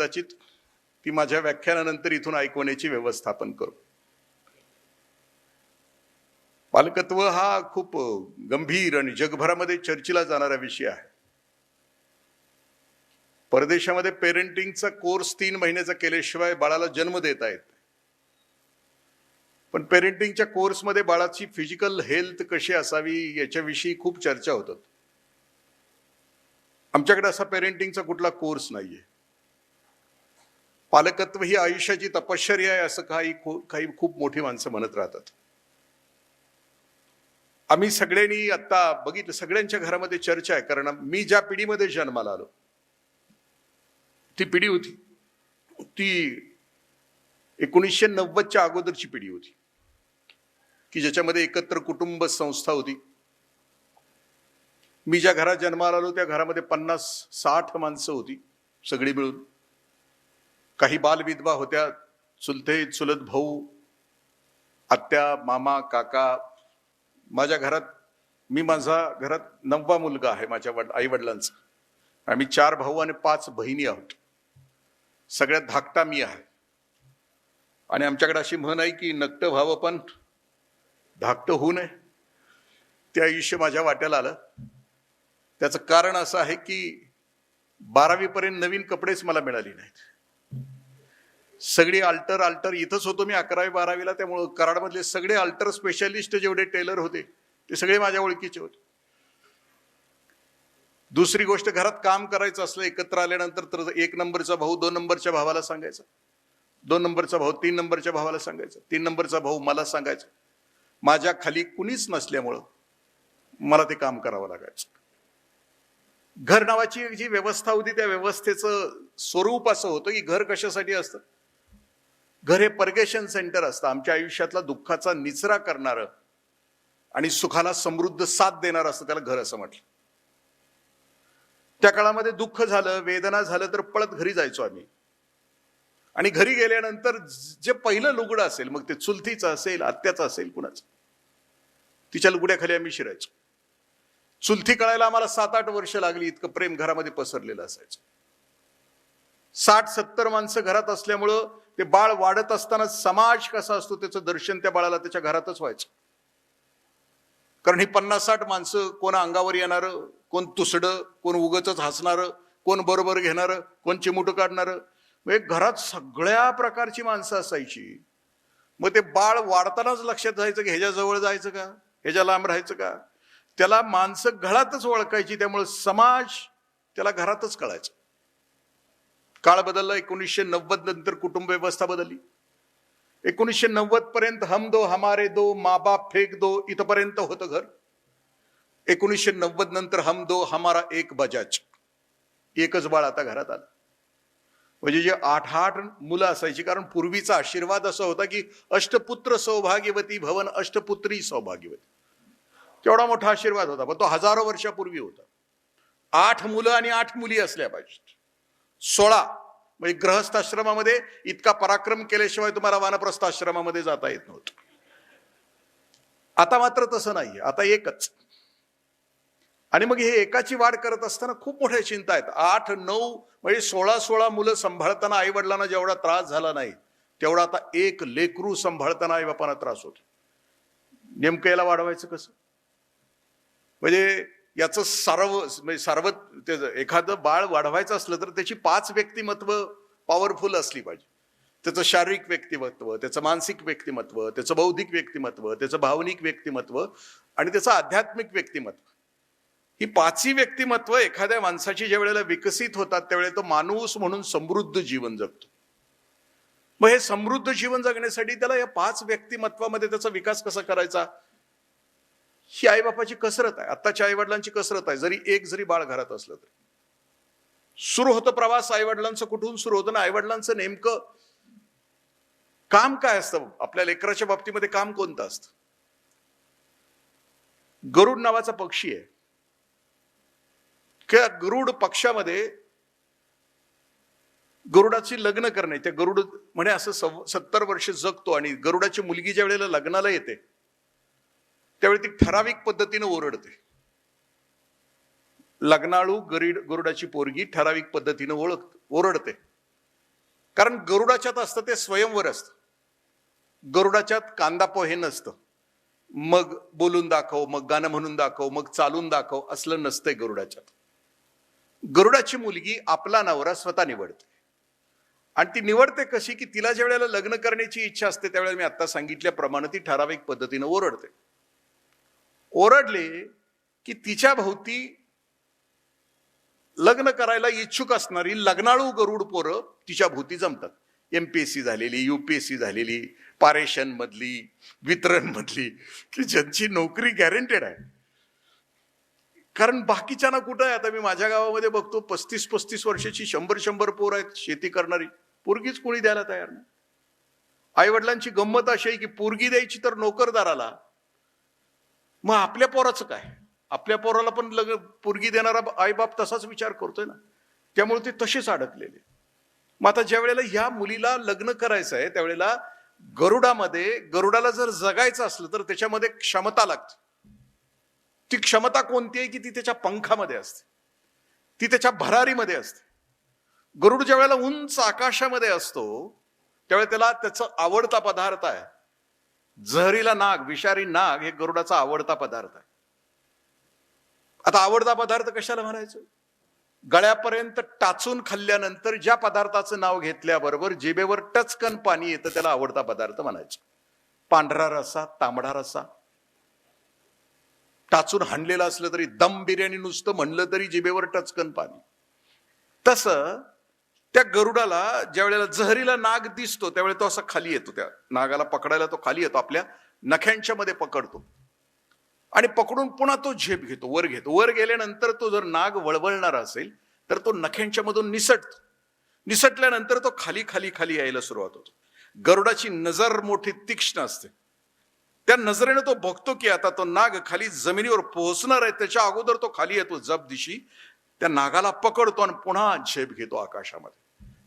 कदाचित ती माझ्या व्याख्यानानंतर इथून ऐकवण्याची व्यवस्थापन करू. पालकत्व हा खूप गंभीर आणि जगभरामध्ये चर्चेला जाणारा विषय आहे. परदेशामध्ये पेरेंटिंगचा कोर्स 3 महिन्याचा केल्याशिवाय बाळाला जन्म देता येत. पण पेरेंटिंगच्या कोर्समध्ये बाळाची फिजिकल हेल्थ कशी असावी याच्याविषयी खूप चर्चा होतात. आमच्याकडे असा पेरेंटिंगचा कुठला कोर्स नाहीये. पालकत्व ही आयुष्याची तपश्चर्या आहे असं काही खूप मोठी माणसं म्हणत राहतात. आम्ही सगळ्यांनी आता बघितलं, सगळ्यांच्या घरामध्ये चर्चा आहे. कारण मी ज्या पिढीमध्ये जन्माला आलो ती पिढी होती ती 1990च्या अगोदरची पिढी होती की ज्याच्यामध्ये एकत्र कुटुंब संस्था होती. मी ज्या घरात जन्माला आलो त्या घरामध्ये 50-60 माणसं होती सगळी मिळून. काही बालविधवा होत्या, चुलते चुलत भाऊ, आत्या, मामा, काका. माझ्या घरात 9वा मुलगा आहे माझ्या आई वडिलांचा. आम्ही 4 भाऊ आणि 5 बहिणी आहोत. सगळ्यात धाकटा मी आहे. आणि आमच्याकडे अशी म्हण आहे की नकटं व्हावं पण धाकटं होऊ नये. ते आयुष्य माझ्या वाट्याला आलं. त्याचं कारण असं आहे की 12वी पर्यंत नवीन कपडेच मला मिळाली नाहीत. सगळी अल्टर इथंच होतो मी 11वी-12वीला. त्यामुळं कराडमधले सगळे अल्टर स्पेशालिस्ट जेवढे टेलर होते ते सगळे माझ्या ओळखीचे होते. दुसरी गोष्ट, घरात काम करायचं असलं एकत्र आल्यानंतर तर 1 नंबरचा भाऊ 2 नंबरच्या भावाला सांगायचा, 2 नंबरचा भाऊ 3 नंबरच्या भावाला सांगायचा, 3 नंबरचा भाऊ मला सांगायचा. माझ्या खाली कुणीच नसल्यामुळं मला ते काम करावं लागायचं. घर नावाची जी व्यवस्था होती त्या व्यवस्थेचं स्वरूप असं होतं की घर कशासाठी असतं? घर हे पर्गेशन सेंटर असतं. आमच्या आयुष्यातला दुःखाचा निचरा करणारं आणि सुखाला समृद्ध साथ देणारं असतं, त्याला घर असं म्हटलं. त्या काळामध्ये दुःख झालं, वेदना झालं तर पळत घरी जायचो आम्ही. आणि घरी गेल्यानंतर जे पहिलं लुगडं असेल, मग ते चुलतीचं असेल, आत्याचं असेल, कुणाचं, तिच्या लुगड्याखाली आम्ही शिरायचो. चुलती कळायला आम्हाला 7-8 वर्ष लागली. इतकं प्रेम घरामध्ये पसरलेलं असायचं. 60-70 माणसं घरात असल्यामुळं ते बाळ वाढत असताना समाज कसा असतो त्याचं दर्शन त्या बाळाला त्याच्या घरातच व्हायचं. कारण ही 50-60 माणसं, कोण अंगावर येणारं, कोण तुसडं, कोण उगच हसणारं, कोण बरोबर घेणारं, कोण चिमुटं काढणारं, म्हणजे घरात सगळ्या प्रकारची माणसं असायची. मग ते बाळ वाढतानाच लक्षात जायचं की ह्याच्या जवळ जायचं का, ह्याच्या लांब राहायचं का. त्याला माणसं घरातच ओळखायची. त्यामुळे समाज त्याला घरातच कळायचं. काळ बदलला. 1990 नंतर कुटुंब व्यवस्था बदलली. 1990 पर्यंत हम दो हमारे दो, माँ बाप फेक दो, इथपर्यंत होतं घर. 1990 नंतर हम दो हमारा एक बजाज, एकच बाळ आता घरात आलं. म्हणजे जे 8-8 मुलं असायची. कारण पूर्वीचा आशीर्वाद असा होता की अष्टपुत्र सौभाग्यवती भवन, अष्टपुत्री सौभाग्यवती. केवढा मोठा आशीर्वाद होता, पण तो हजारो वर्षापूर्वी होता. 8 मुलं आणि 8 मुली असल्या पाहिजेत. 16 म्हणजे गृहस्थाश्रमामध्ये इतका पराक्रम केल्याशिवाय तुम्हाला वानप्रस्थ आश्रमामध्ये जाता येत नव्हतं. आता मात्र तसं नाहीये. आता एकच. आणि मग हे एकाची वाढ करत असताना खूप मोठ्या चिंता आहेत. 8-9 म्हणजे 16 मुलं सांभाळताना आई वडिलांना जेवढा त्रास झाला नाही तेवढा आता एक लेकरू सांभाळताना आई बापांना त्रास होतो. नेमकं याला वाढवायचं कसं? म्हणजे याचं एखादं बाळ वाढवायचं असलं तर त्याची 5 व्यक्तिमत्व पॉवरफुल असली पाहिजे. त्याचं शारीरिक व्यक्तिमत्व, त्याचं मानसिक व्यक्तिमत्व, त्याचं बौद्धिक व्यक्तिमत्व, त्याचं भावनिक व्यक्तिमत्व आणि त्याचं आध्यात्मिक व्यक्तिमत्व. ही 5ही व्यक्तिमत्व एखाद्या माणसाची ज्या वेळेला विकसित होतात त्यावेळेला तो माणूस म्हणून समृद्ध जीवन जगतो. मग हे समृद्ध जीवन जगण्यासाठी त्याला या 5 व्यक्तिमत्वामध्ये त्याचा विकास कसा करायचा, ही आईबापाची कसरत आहे. आत्ताच्या आईवडिलांची कसरत आहे. जरी बाळ घरात असलं तरी सुरू होतं प्रवास आईवडिलांचं. कुठून सुरू होतं ना, आईवडिलांचं नेमकं काम काय असतं? आपल्या लेकराच्या बाबतीमध्ये काम कोणतं असतं? गरुड नावाचा पक्षी आहे. त्या गरुड पक्षामध्ये गरुडाची लग्न करणे, त्या गरुड म्हणे असं 70 वर्ष जगतो. आणि गरुडाची मुलगी ज्या वेळेला लग्नाला येते त्यावेळी ती ठराविक पद्धतीने ओरडते. लग्नाळू गरुडाची पोरगी ठराविक पद्धतीने ओरडते. कारण गरुडाच्यात असतं ते स्वयंवर असतं. गरुडाच्यात कांदा पोहे नसतं, मग बोलून दाखव, मग गाणं म्हणून दाखव, मग चालून दाखव, असलं नसतंय गरुडाच्यात. गरुडाची मुलगी आपला नवरा स्वतः निवडते. आणि ती निवडते कशी, की तिला ज्या वेळेला लग्न करण्याची इच्छा असते त्यावेळेला मी आता सांगितल्याप्रमाणे ती ठराविक पद्धतीनं ओरडते. ओरडले की तिच्या भोवती लग्न करायला इच्छुक असणारी लग्नाळू गरुड पोरं तिच्या भोवती जमतात. MPSC झालेली, UPSC झालेली, पारेषण मधली, वितरण मधली, की ज्यांची नोकरी गॅरंटेड आहे. कारण बाकीच्या ना कुठं आहे, आता मी माझ्या गावामध्ये बघतो 35-35 वर्षाची 100-100 पोर आहेत शेती करणारी, पोरगीच कोणी द्यायला तयार नाही. आई वडिलांची गंमत अशी आहे की पोरगी द्यायची तर नोकरदाराला, मग आपल्या पोराचं काय? आपल्या पोराला पण पोरगी देणारा आईबाप तसाच विचार करतोय ना. त्यामुळे ते तसेच अडकलेले. मग आता ज्या वेळेला ह्या मुलीला लग्न करायचं आहे त्यावेळेला गरुडाला जर जगायचं असलं तर त्याच्यामध्ये क्षमता लागते. ती क्षमता कोणती आहे की ती त्याच्या पंखामध्ये असते, ती त्याच्या भरारीमध्ये असते. गरुड ज्या वेळेला उंच आकाशामध्ये असतो त्यावेळेला त्याला त्याचा आवडता पदार्थ आहे जहरीला नाग, विषारी नाग हे गरुडाचा आवडता पदार्थ आहे. आता आवडता पदार्थ कशाला म्हणायचं? गळ्यापर्यंत टाचून खाल्ल्यानंतर ज्या पदार्थाचं नाव घेतल्याबरोबर जिभेवर टचकन पाणी येतं त्याला आवडता पदार्थ म्हणायचं. पांढरा रस्सा, तांबडा रस्सा, टाचून हाणलेलं असलं तरी, दम बिर्याणी नुसतं म्हणलं तरी जिभेवर टचकन पाणी. तसं त्या गरुडाला ज्या वेळेला जहरीला नाग दिसतो त्यावेळेला तो असा खाली येतो. त्या नागाला पकडायला तो खाली येतो, आपल्या नख्यांच्या मध्ये पकडतो आणि पकडून पुन्हा तो झेप घेतो, वर घेतो. वर गेल्यानंतर तो जर नाग वळवळणारा असेल तर तो नख्यांच्या मधून निसटतो. निसटल्यानंतर तो खाली खाली खाली यायला सुरुवात होतो. गरुडाची नजर मोठी तीक्ष्ण असते. त्या नजरेने तो बघतो की आता तो नाग खाली जमिनीवर पोहोचणार आहे, त्याच्या अगोदर तो खाली येतो. जप दिशी त्या नागाला पकडतो आणि पुन्हा झेप घेतो आकाशामध्ये.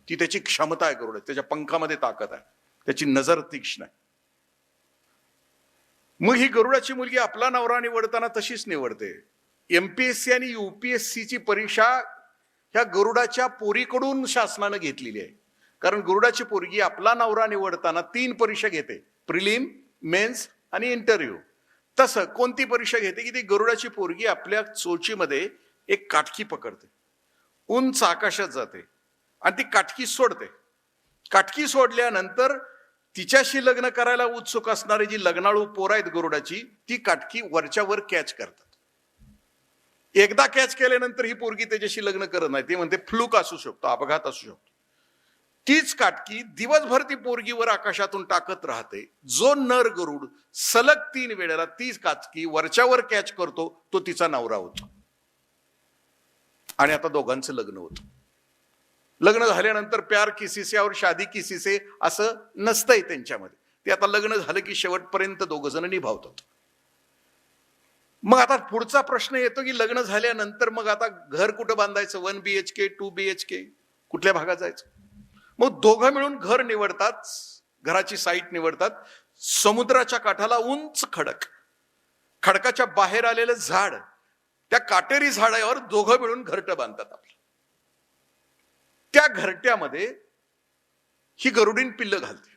ती त्याची क्षमता आहे गरुड, त्याच्या पंखामध्ये ताकद आहे, त्याची नजर तीक्ष्ण आहे. मग ही गरुडाची मुलगी आपला नवरा निवडताना तशीच निवडते. MPSC आणि UPSC ची परीक्षा ह्या गरुडाच्या पोरीकडून शासनानं घेतलेली आहे. कारण गरुडाची पोरगी आपला नवरा निवडताना 3 परीक्षा घेते, प्रिलिम, मेन्स आणि इंटरव्ह्यू. तसं कोणती परीक्षा घेते की ती गरुडाची पोरगी आपल्या चोचीमध्ये एक काटकी पकडते, उंच आकाशात जाते आणि ती काटकी सोडते. काटकी सोडल्यानंतर तिच्याशी लग्न करायला उत्सुक असणारी जी लग्नाळू पोरं आहेत गरुडाची, ती काटकी वरच्या वर कॅच करतात. एकदा कॅच केल्यानंतर ही पोरगी त्याच्याशी लग्न करत नाही. ती म्हणते फ्लूक असू शकतो, अपघात असू शकतो. तीच काटकी दिवसभर ती पोरगीवर आकाशातून टाकत राहते. जो नर गरुड सलग 3 वेळेला तीच काटकी वरच्यावर कॅच करतो तो तिचा नवरा होतो. आणि आता दोघांचं लग्न होतं. लग्न झाल्यानंतर प्यार किसी से और शादी किसी से असं नसतंय त्यांच्यामध्ये. ते आता लग्न झालं की शेवटपर्यंत दोघ जण निभावतात. मग आता पुढचा प्रश्न येतो की लग्न झाल्यानंतर मग आता घर कुठं बांधायचं? 1 BHK, 2 BHK, कुठल्या भागात जायचं? मग दोघं मिळून घर निवडतात, घराची साईट निवडतात. समुद्राच्या काठाला उंच खडक, खडकाच्या बाहेर आलेलं झाड, त्या काटेरी झाडावर दोघं मिळून घरटं बांधतात आपलं. त्या घरट्यामध्ये ही गरुडीन पिल्लं घालते.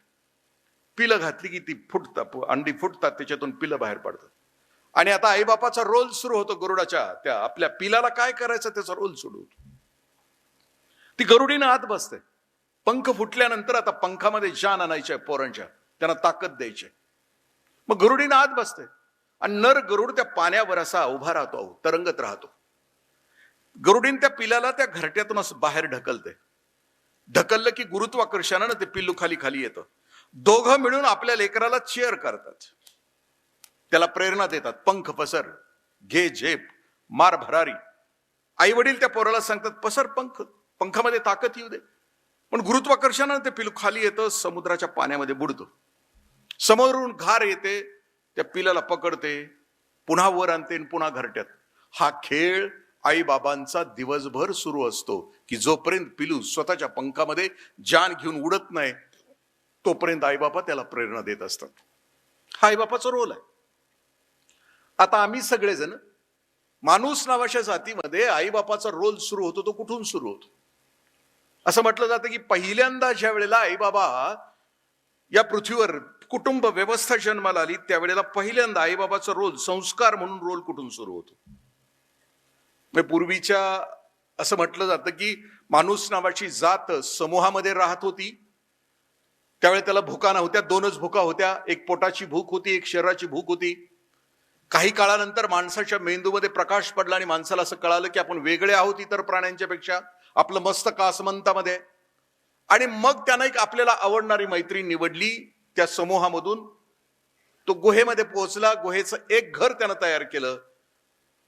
पिल्लं घातली की ती फुटतात, अंडी फुटतात, त्याच्यातून पिल्लं बाहेर पडतात. आणि आता आईबापाचा रोल सुरू होतो. गरुडाच्या त्या आपल्या पिलाला काय करायचं त्याचा रोल सुरू होतो. ती गरुडीनं आत बसते. पंख फुटल्यानंतर आता पंखामध्ये जान आणायच्या पोरांच्या, त्यांना ताकद द्यायची. मग गरुडीनं आत बसते आणि नर गरुड त्या पाण्यावर असा उभा राहतो, तरंगत राहतो. गरुडीन त्या पिलाला त्या घरट्यातून असं बाहेर ढकलते. ढकललं की गुरुत्वाकर्षणानं ते पिल्लू खाली खाली येतं. दोघं मिळून आपल्या लेकराला चेअर करतात, त्याला प्रेरणा देतात. पंख पसर, घे झेप, मार भरारी. आई वडील त्या पोराला सांगतात पसर पंख, पंखामध्ये ताकद येऊ दे. पण गुरुत्वाकर्षणानं ते पिल्लू खाली येतं, समुद्राच्या पाण्यामध्ये बुडतो. समोरून घार येते, त्या पिलाला पकडते, पुन्हा वर आणते, पुन्हा घरट्यात. हा खेळ आई बाबांचा दिवसभर सुरू असतो की जोपर्यंत पिलू स्वतःच्या पंखामध्ये जान घेऊन उडत नाही तोपर्यंत आई बाबा त्याला प्रेरणा देत असतात. हा आई बापाचा रोल आहे. आता आम्ही सगळेजण माणूस नावाच्या जातीमध्ये आई बापाचा रोल सुरू होतो. तो कुठून सुरू होतो? असं म्हटलं जातं की पहिल्यांदा ज्या वेळेला आई बाबा या पृथ्वीवर कुटुंब व्यवस्था जन्माला आली, त्यावेळेला पहिल्यांदा आईबाबाचा रोल, संस्कार म्हणून रोल कुठून सुरू होतो? पूर्वीच्या असं म्हटलं जातं की माणूस नावाची जात समूहामध्ये राहत होती. त्यावेळी त्याला भुका नव्हत्या, दोनच भुका होत्या. एक पोटाची भूक होती, एक शरीराची भूक होती. काही काळानंतर माणसाच्या मेंदूमध्ये प्रकाश पडला आणि माणसाला असं कळालं की आपण वेगळे आहोत इतर प्राण्यांच्या पेक्षा. आपलं मस्तक आसमंतामध्ये. आणि मग त्यानं एक आपल्याला आवडणारी मैत्रीण निवडली. त्या समूहामधून तो गुहेमध्ये पोहोचला. गुहेचं एक घर त्यानं तयार केलं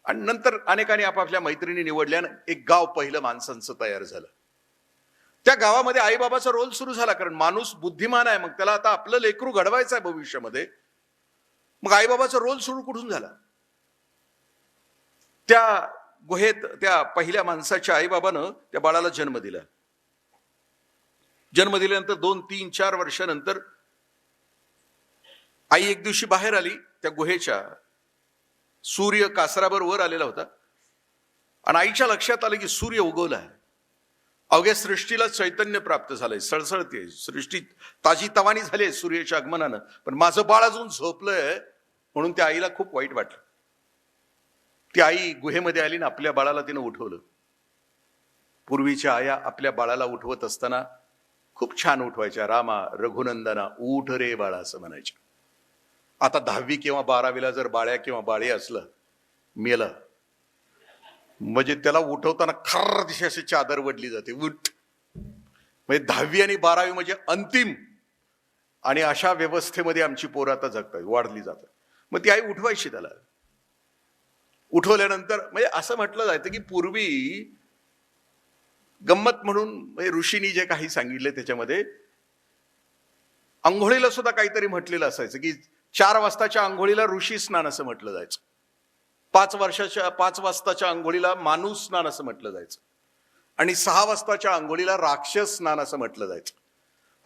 आणि नंतर अनेकांनी आपापल्या मैत्रिणी निवडल्यानं एक गाव पहिलं माणसांचं तयार झालं. त्या गावामध्ये आईबाबाचा रोल सुरू झाला, कारण माणूस बुद्धिमान आहे. मग त्याला आता आपलं लेकरू घडवायचं आहे भविष्यामध्ये. मग आईबाबाचा रोल सुरू कुठून झाला? त्या गुहेत त्या पहिल्या माणसाच्या आईबाबानं त्या बाळाला जन्म दिला. जन्म दिल्यानंतर 2, 3, 4 वर्षानंतर आई एक दिवशी बाहेर आली त्या गुहेच्या. सूर्य कासरावर वर आलेला होता आणि आईच्या लक्षात आलं की सूर्य उगवलाय. अवघ्या सृष्टीला चैतन्य प्राप्त झालंय, सळसळते सृष्टी, ताजी तवानी झाली सूर्याच्या आगमनानं. पण माझं बाळ अजून झोपलंय म्हणून त्या आईला खूप वाईट वाटलं. ती आई गुहेमध्ये आली ना आपल्या बाळाला तिनं उठवलं. पूर्वीच्या आया आपल्या बाळाला उठवत असताना खूप छान उठवायच्या. रामा रघुनंदना उठ रे बाळा असं म्हणायच्या. आता 10वी किंवा 12वीला जर बाळ्या किंवा बाळे असलं, मेलं म्हणजे त्याला उठवताना खर्र दिशे अशी चादर वडली जाते, उठ. म्हणजे 10वी आणि 12वी म्हणजे अंतिम. आणि अशा व्यवस्थेमध्ये आमची पोरं आता जगतात, वाढली जातात. मग ती आई उठवायची त्याला. उठवल्यानंतर म्हणजे असं म्हटलं जायचं की पूर्वी गंमत म्हणून म्हणजे ऋषींनी जे काही सांगितले त्याच्यामध्ये आंघोळीला सुद्धा काहीतरी म्हटलेलं असायचं की 4 वाजताच्या आंघोळीला ऋषी स्नान असं म्हटलं जायचं. 5 वाजताच्या आंघोळीला माणूस स्नान असं म्हटलं जायचं. आणि 6 वाजताच्या आंघोळीला राक्षस स्नान असं म्हटलं जायचं.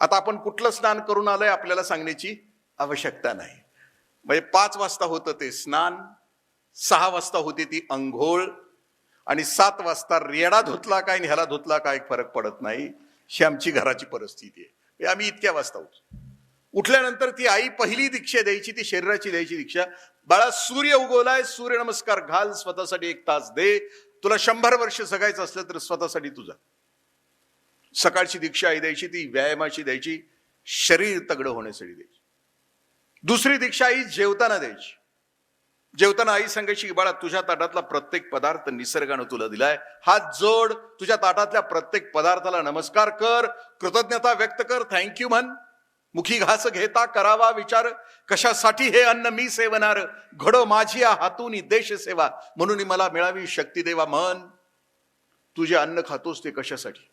आता आपण कुठलं स्नान करून आलंय आपल्याला सांगण्याची आवश्यकता नाही. म्हणजे 5 वाजता होतं ते स्नान, 6 वाजता होती ती अंघोळ, आणि 7 वाजता रेडा धुतला काय आणि ह्याला धुतला काय फरक पडत नाही. ही आमची घराची परिस्थिती आहे. आम्ही इतक्या वाजता होतो. उठल्यानंतर ती आई पहिली दीक्षा द्यायची, ती शरीराची द्यायची दीक्षा. बाळा सूर्य उगवलाय, सूर्य नमस्कार घाल, स्वतःसाठी 1 तास दे. तुला 100 वर्ष जगायचं असलं तर स्वतःसाठी तुझा. सकाळची दीक्षा आई द्यायची, ती व्यायामाची द्यायची, शरीर तगडं होण्यासाठी द्यायची. दुसरी दीक्षा आई जेवताना द्यायची. जेवताना आई सांगायची की बाळा तुझ्या ताटातला प्रत्येक पदार्थ निसर्गानं तुला दिलाय, हात जोड, तुझ्या ताटातल्या प्रत्येक पदार्थाला नमस्कार कर, कृतज्ञता व्यक्त कर, थँक्यू म्हण. मुखी घास घेता करावा विचार, कशासाठी हे अन्न मी सेवनार, घडो माझी हातून देश सेवा, म्हणून मला मिळावी शक्ती देवा म्हण. तुझे अन्न खातोस ते कशासाठी?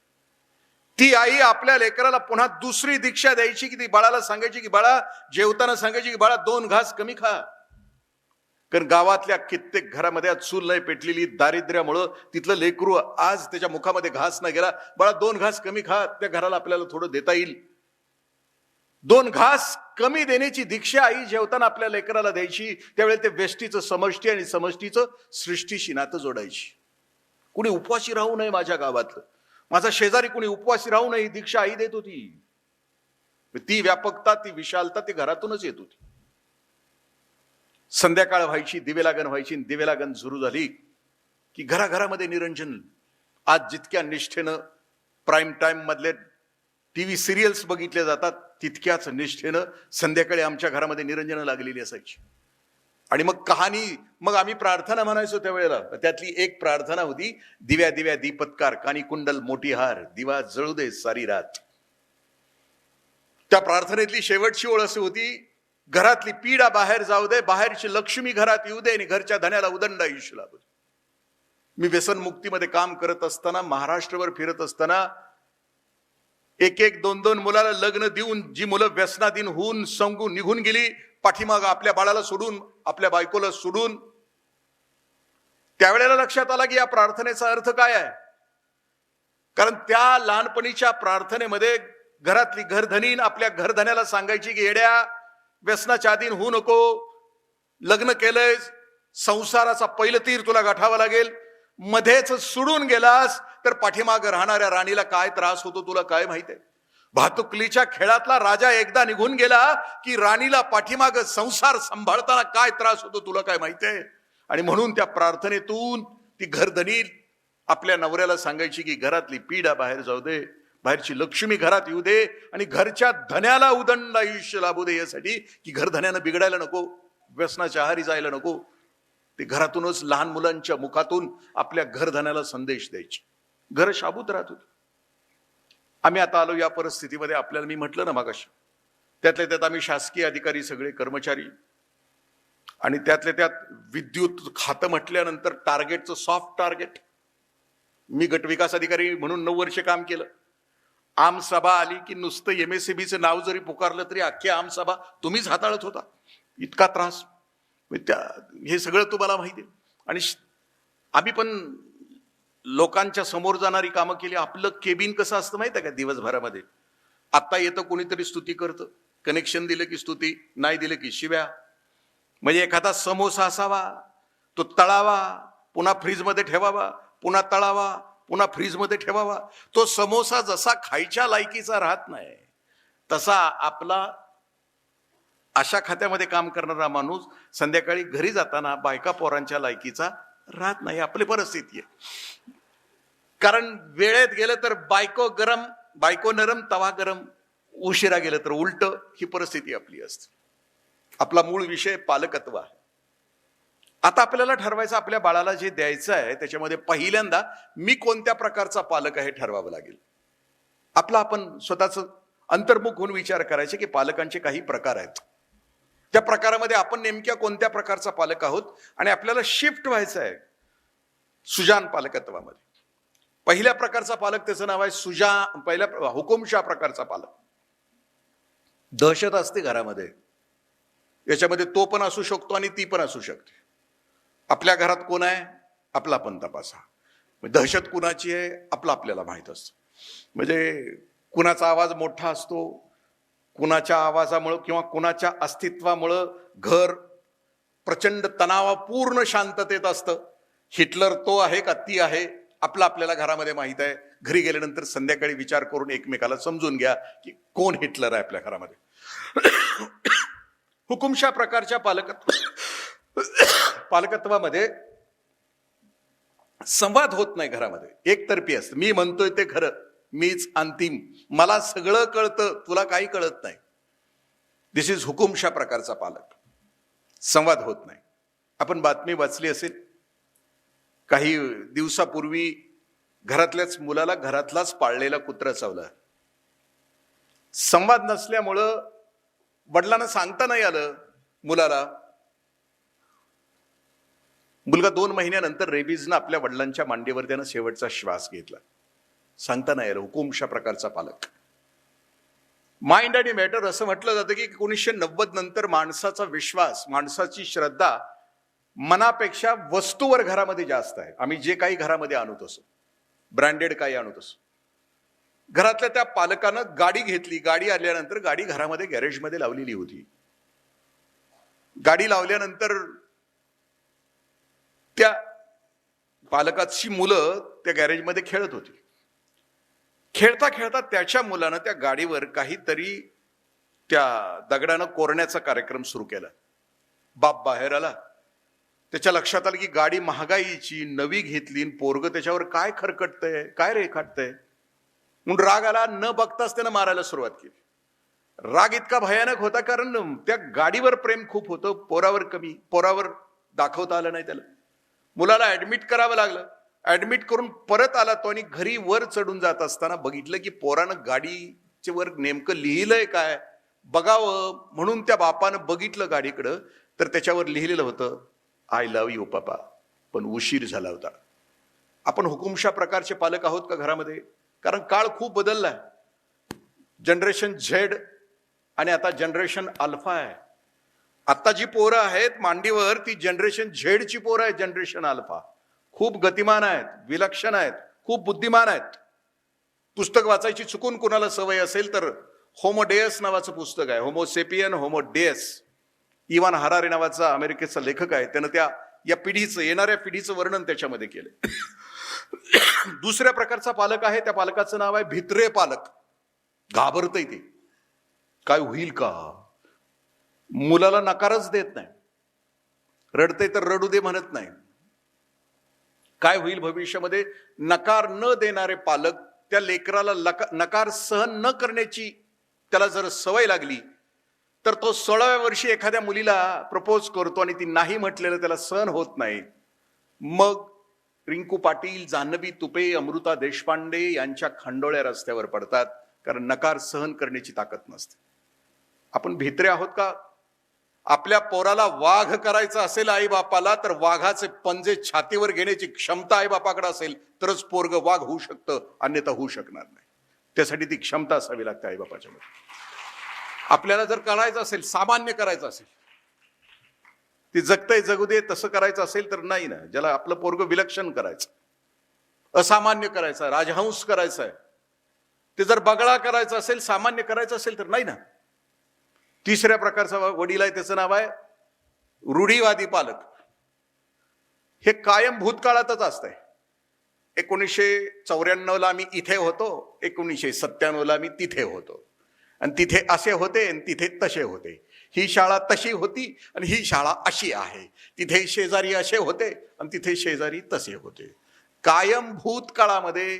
ती आई आपल्या लेकराला पुन्हा दुसरी दीक्षा द्यायची की ती बाळाला सांगायची की बाळा जेवताना सांगायची की बाळा 2 घास कमी खा. कारण गावातल्या कित्येक घरामध्ये चूल नाही पेटलेली, दारिद्र्यामुळं तिथलं लेकरू आज त्याच्या मुखामध्ये घास नाही गेला. बाळा 2 घास कमी खा, त्या घराला आपल्याला थोडं देता येईल. 2 घास कमी देण्याची दीक्षा आई जेवताना आपल्या लेकराला द्यायची. त्यावेळेला ते व्यष्टीचं समष्टी आणि समष्टीचं सृष्टीशी नातं जोडायची. कुणी उपवासी राहू नये माझ्या गावातलं, माझा शेजारी कुणी उपवासी राहू नये, दीक्षा आई देत होती. ती व्यापकता, ती विशालता ती घरातूनच येत होती. संध्याकाळ व्हायची, दिवे लागण व्हायची, दिवे लागण सुरू झाली की घराघरामध्ये निरंजन. आज जितक्या निष्ठेनं प्राईम टाइम मधले टीव्ही सिरियल्स बघितले जातात, तितक्याच निष्ठेनं संध्याकाळी आमच्या घरामध्ये निरंजन लागलेली असायची. आणि मग कहाणी, मग आम्ही प्रार्थना म्हणायचो त्यावेळेला. त्यातली एक प्रार्थना होती, दिव्या दिव्या दीपत्कार कानी कुंडल मोठी हार, दिवा जळू दे सारी रात. त्या प्रार्थनेतली शेवटची ओळ अशी होती, घरातली पीडा बाहेर जाऊ दे, बाहेरची लक्ष्मी घरात येऊ दे, आणि घरच्या धन्याला उदंड आयुष्य लाभू दे. मी व्यसन मुक्तीमध्ये काम करत असताना, महाराष्ट्रभर फिरत असताना 1-1, 2-2 मुलाला लग्न देऊन जी मुलं व्यसनाधीन होऊन संगून निघून गेली, पाठीमाग आपल्या बाळाला सोडून, आपल्या बायकोला सोडून, त्यावेळेला लक्षात आला की या प्रार्थनेचा अर्थ काय आहे. कारण त्या लहानपणीच्या प्रार्थनेमध्ये घरातली घरधनीन आपल्या घरधन्याला सांगायची की येड्या व्यसनाच्या अधीन होऊ नको, लग्न केलंय, संसाराचा पहिलं तीर तुला गाठावा लागेल, मध्येच सोडून गेलास तर पाठीमागं राहणाऱ्या राणीला काय त्रास होतो तुला काय माहित आहे? भातुकलीच्या खेळातला राजा एकदा निघून गेला की राणीला पाठीमागं संसार सांभाळताना काय त्रास होतो तुला काय माहित आहे? आणि म्हणून त्या प्रार्थनेतून ती घरधनी आपल्या नवऱ्याला सांगायची की घरातली पीडा बाहेर जाऊ दे, बाहेरची लक्ष्मी घरात येऊ दे आणि घरच्या धन्याला उदंड आयुष्य लाभू दे, यासाठी की घरधन्यानं बिघडायला नको, व्यसनाच्या आहारी जायला नको. ते घरातूनच लहान मुलांच्या मुखातून आपल्या घरधन्याला संदेश द्यायचे. घर शाबूत राहत होते. आम्ही आता आलो या परिस्थितीमध्ये. आपल्याला मी म्हटलं ना मागाशी, त्यातल्या त्यात आम्ही शासकीय अधिकारी सगळे कर्मचारी, आणि त्यातल्या त्यात विद्युत खातं म्हटल्यानंतर टार्गेटचं सॉफ्ट टार्गेट. मी गट विकास अधिकारी म्हणून 9 वर्ष काम केलं. आमसभा आली की नुसतं MSEBचं नाव जरी पुकारलं तरी अख्खी आमसभा तुम्हीच हाताळत होता. इतका त्रास. हे सगळं तुम्हाला माहिती आहे. आणि आम्ही पण लोकांच्या समोर जाणारी कामं केली. आपलं केबिन कसं असतं माहिती आहे का? दिवसभरामध्ये आता येतं कोणीतरी स्तुती करतं, कनेक्शन दिलं की स्तुती, नाही दिलं की शिव्या. म्हणजे एखादा समोसा असावा, तो तळावा, पुन्हा फ्रीजमध्ये ठेवावा, पुन्हा तळावा, पुन्हा फ्रीजमध्ये ठेवावा. तो समोसा जसा खायच्या लायकीचा राहत नाही, तसा आपला अशा खात्यामध्ये काम करणारा माणूस संध्याकाळी घरी जाताना बायका पोरांच्या लायकीचा राहत नाही. आपली परिस्थिती आहे. कारण वेळेत गेलं तर बायको नरम तवा गरम, उशिरा गेलं तर उलट, ही परिस्थिती आपली असते. आपला मूळ विषय पालकत्व आहे. आता आपल्याला ठरवायचं आपल्या बाळाला जे द्यायचं आहे त्याच्यामध्ये पहिल्यांदा मी कोणत्या प्रकारचा पालक आहे ठरवावं लागेल. आपण स्वतःच अंतर्मुख होऊन विचार करायचे की पालकांचे काही प्रकार आहेत. त्या प्रकारामध्ये आपण नेमक्या कोणत्या प्रकारचा पालक आहोत आणि आपल्याला शिफ्ट व्हायचं आहे सुजान पालकत्वामध्ये. पहिल्या प्रकारचा पालक, त्याचं नाव आहे पहिल्या हुकुमशाह प्रकारचा पालक. दहशत असते घरामध्ये, याच्यामध्ये तो पण असू शकतो आणि ती पण असू शकते. आपल्या घरात कोण आहे आपला पण तपासा. दहशत कुणाची आहे आपल्याला माहित असतं. म्हणजे कुणाचा आवाज मोठा असतो, कुणाच्या आवाजामुळं किंवा कुणाच्या अस्तित्वामुळं घर प्रचंड तणावपूर्ण शांततेत असतं. हिटलर तो आहे का ती आहे आपल्याला घरामध्ये माहित आहे. घरी गेल्यानंतर संध्याकाळी विचार करून एकमेकाला समजून घ्या की कोण हिटलर आहे आपल्या घरामध्ये. हुकुमशाह प्रकारच्या पालकत्वामध्ये संवाद होत नाही घरामध्ये, एकतर्फी असतं. मी म्हणतोय ते खरं, मीच अंतिम, मला सगळं कळतं, तुला काही कळत नाही. दिस इज हुकुमशाह प्रकारचा पालक. संवाद होत नाही. आपण बातमी वाचली असेल, काही दिवसापूर्वी घरातल्याच मुलाला घरातलाच पाळलेला कुत्रा चावला. संवाद नसल्यामुळं वडिलांना सांगता नाही आलं मुलाला. मुलगा 2 महिन्यानंतर रेबीजनं आपल्या वडिलांच्या मांडीवर त्यानं शेवटचा श्वास घेतला. सांगता नाही आलं. हुकुमशाह प्रकारचा पालक. माइंड आणि मॅटर असं म्हटलं जातं की 1990 नंतर माणसाचा विश्वास, माणसाची श्रद्धा मनापेक्षा वस्तूवर घरामध्ये जास्त आहे. आम्ही जे काही घरामध्ये आणत असो, ब्रँडेड काही आणत असो. घरातल्या त्या पालकानं गाडी घेतली. गाडी आल्यानंतर गाडी घरामध्ये गॅरेजमध्ये लावलेली होती. गाडी लावल्यानंतर त्या पालकाची मुलं त्या गॅरेजमध्ये खेळत होती. खेळता खेळता त्याच्या मुलानं त्या गाडीवर काहीतरी त्या दगडानं कोरण्याचा कार्यक्रम सुरू केला. बाप बाहेर आला. त्याच्या लक्षात आलं की गाडी महागाईची नवी घेतली, पोरग त्याच्यावर काय खरकटतंय, काय रेखाटतंय. म्हणून राग आला. न बघताच त्यानं मारायला सुरुवात केली. राग इतका भयानक होता कारण त्या गाडीवर प्रेम खूप होतं, पोरावर दाखवता आलं नाही त्याला. मुलाला ऍडमिट करावं लागलं. ऍडमिट करून परत आला तो आणि घरी वर चढून जात असताना बघितलं की पोरानं गाडीच्या वर नेमकं लिहिलंय काय बघावं म्हणून त्या बापानं बघितलं गाडीकडं, तर त्याच्यावर लिहिलेलं होतं आय लव्ह यू पप्पा. पण उशीर झाला होता. आपण हुकुमशाह प्रकारचे पालक आहोत का घरामध्ये? कारण काळ खूप बदललाय. जनरेशन झेड आणि आता जनरेशन अल्फा आहे. आता जी पोरं आहेत मांडीवर ती जनरेशन झेडची पोरं आहेत. जनरेशन अल्फा खूप गतिमान आहेत, विलक्षण आहेत, खूप बुद्धिमान आहेत. पुस्तक वाचायची चुकून कुणाला सवय असेल तर होमो डेस नावाचं पुस्तक आहे. होमोसेपियन होमो डेस. इवान हरारे नावाचा अमेरिकेचा लेखक आहे. त्यानं या पिढीचं, येणाऱ्या पिढीचं वर्णन त्याच्यामध्ये केलं. दुसऱ्या प्रकारचा पालक आहे, त्या पालकाचं नाव आहे भित्रे पालक. घाबरतय ते, काय होईल का, मुलाला नकारच देत नाही, रडते तर रडू दे म्हणत नाही, काय होईल भविष्यामध्ये. नकार न देणारे पालक, त्या लेकराला नकार सहन न करण्याची त्याला जर सवय लागली तर तो 16व्या वर्षी एखाद्या मुलीला प्रपोज करतो आणि ती नाही म्हटलेलं त्याला सहन होत नाही. मग रिंकू पाटील, जान्हवी तुपे, अमृता देशपांडे यांच्या खांडोळ्या रस्त्यावर पडतात, कारण नकार सहन करण्याची ताकद नसते. आपण भित्रे आहोत का? आपल्या पोराला वाघ करायचं असेल आई बापाला, तर वाघाचे पंजे छातीवर घेण्याची क्षमता आई बापाकडे असेल तरच पोरग वाघ होऊ शकतं, अन्यथा होऊ शकणार नाही. त्यासाठी ती क्षमता असावी लागते आई बापाच्या मध्ये. आपल्याला जर करायचं असेल, सामान्य करायचं असेल, ती जगतय जगू दे तसं करायचं असेल तर नाही ना. ज्याला आपलं पोरग विलक्षण करायचं, असामान्य करायचं, राजहंस करायचं आहे, ते जर बगळा करायचं असेल, सामान्य करायचं असेल तर नाही ना. तिसऱ्या प्रकारचा वडील आहे, त्याचं नाव आहे रूढीवादी पालक. हे कायम भूतकाळातच असतंय. 1994ला आम्ही इथे होतो, 1997ला आम्ही तिथे होतो, आणि तिथे असे होते आणि तिथे तसे होते. ही शाळा तशी होती आणि ही शाळा अशी आहे. तिथे शेजारी असे होते आणि तिथे शेजारी तसे होते. कायम भूतकाळामध्ये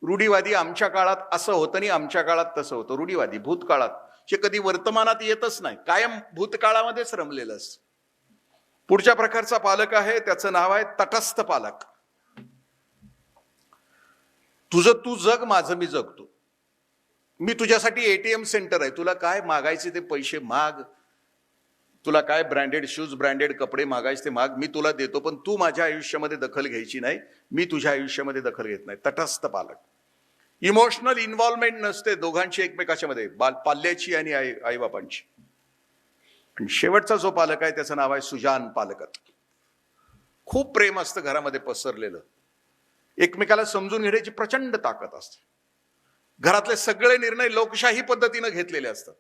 रूढीवादी. आमच्या काळात असं होतं आणि आमच्या काळात तसं होतं. रूढीवादी भूतकाळात, जे कधी वर्तमानात येतच नाही, कायम भूतकाळामध्येच रमलेलं असतं. पुढच्या प्रकारचा पालक आहे, त्याचं नाव आहे तटस्थ पालक. तुझं तू जग, माझं मी जगतो. मी तुझ्यासाठी एटीएम सेंटर आहे, तुला काय मागायचे ते पैसे माग, तुला काय ब्रँडेड शूज, ब्रँडेड कपडे मागायचे ते माग, मी तुला देतो, पण तू माझ्या आयुष्यामध्ये दखल घ्यायची नाही, मी तुझ्या आयुष्यामध्ये दखल घेत नाही. तटस्थ पालक. इमोशनल इन्व्हॉल्वमेंट नसते दोघांची एकमेकाच्या मध्ये, पाल्याची आणि आईबापांची. आणि शेवटचा जो पालक आहे त्याचं नाव आहे सुजान पालकत. खूप प्रेम असतं घरामध्ये पसरलेलं, एकमेकाला समजून घेण्याची प्रचंड ताकद असते. घरातले सगळे निर्णय लोकशाही पद्धतीनं घेतलेले असतात.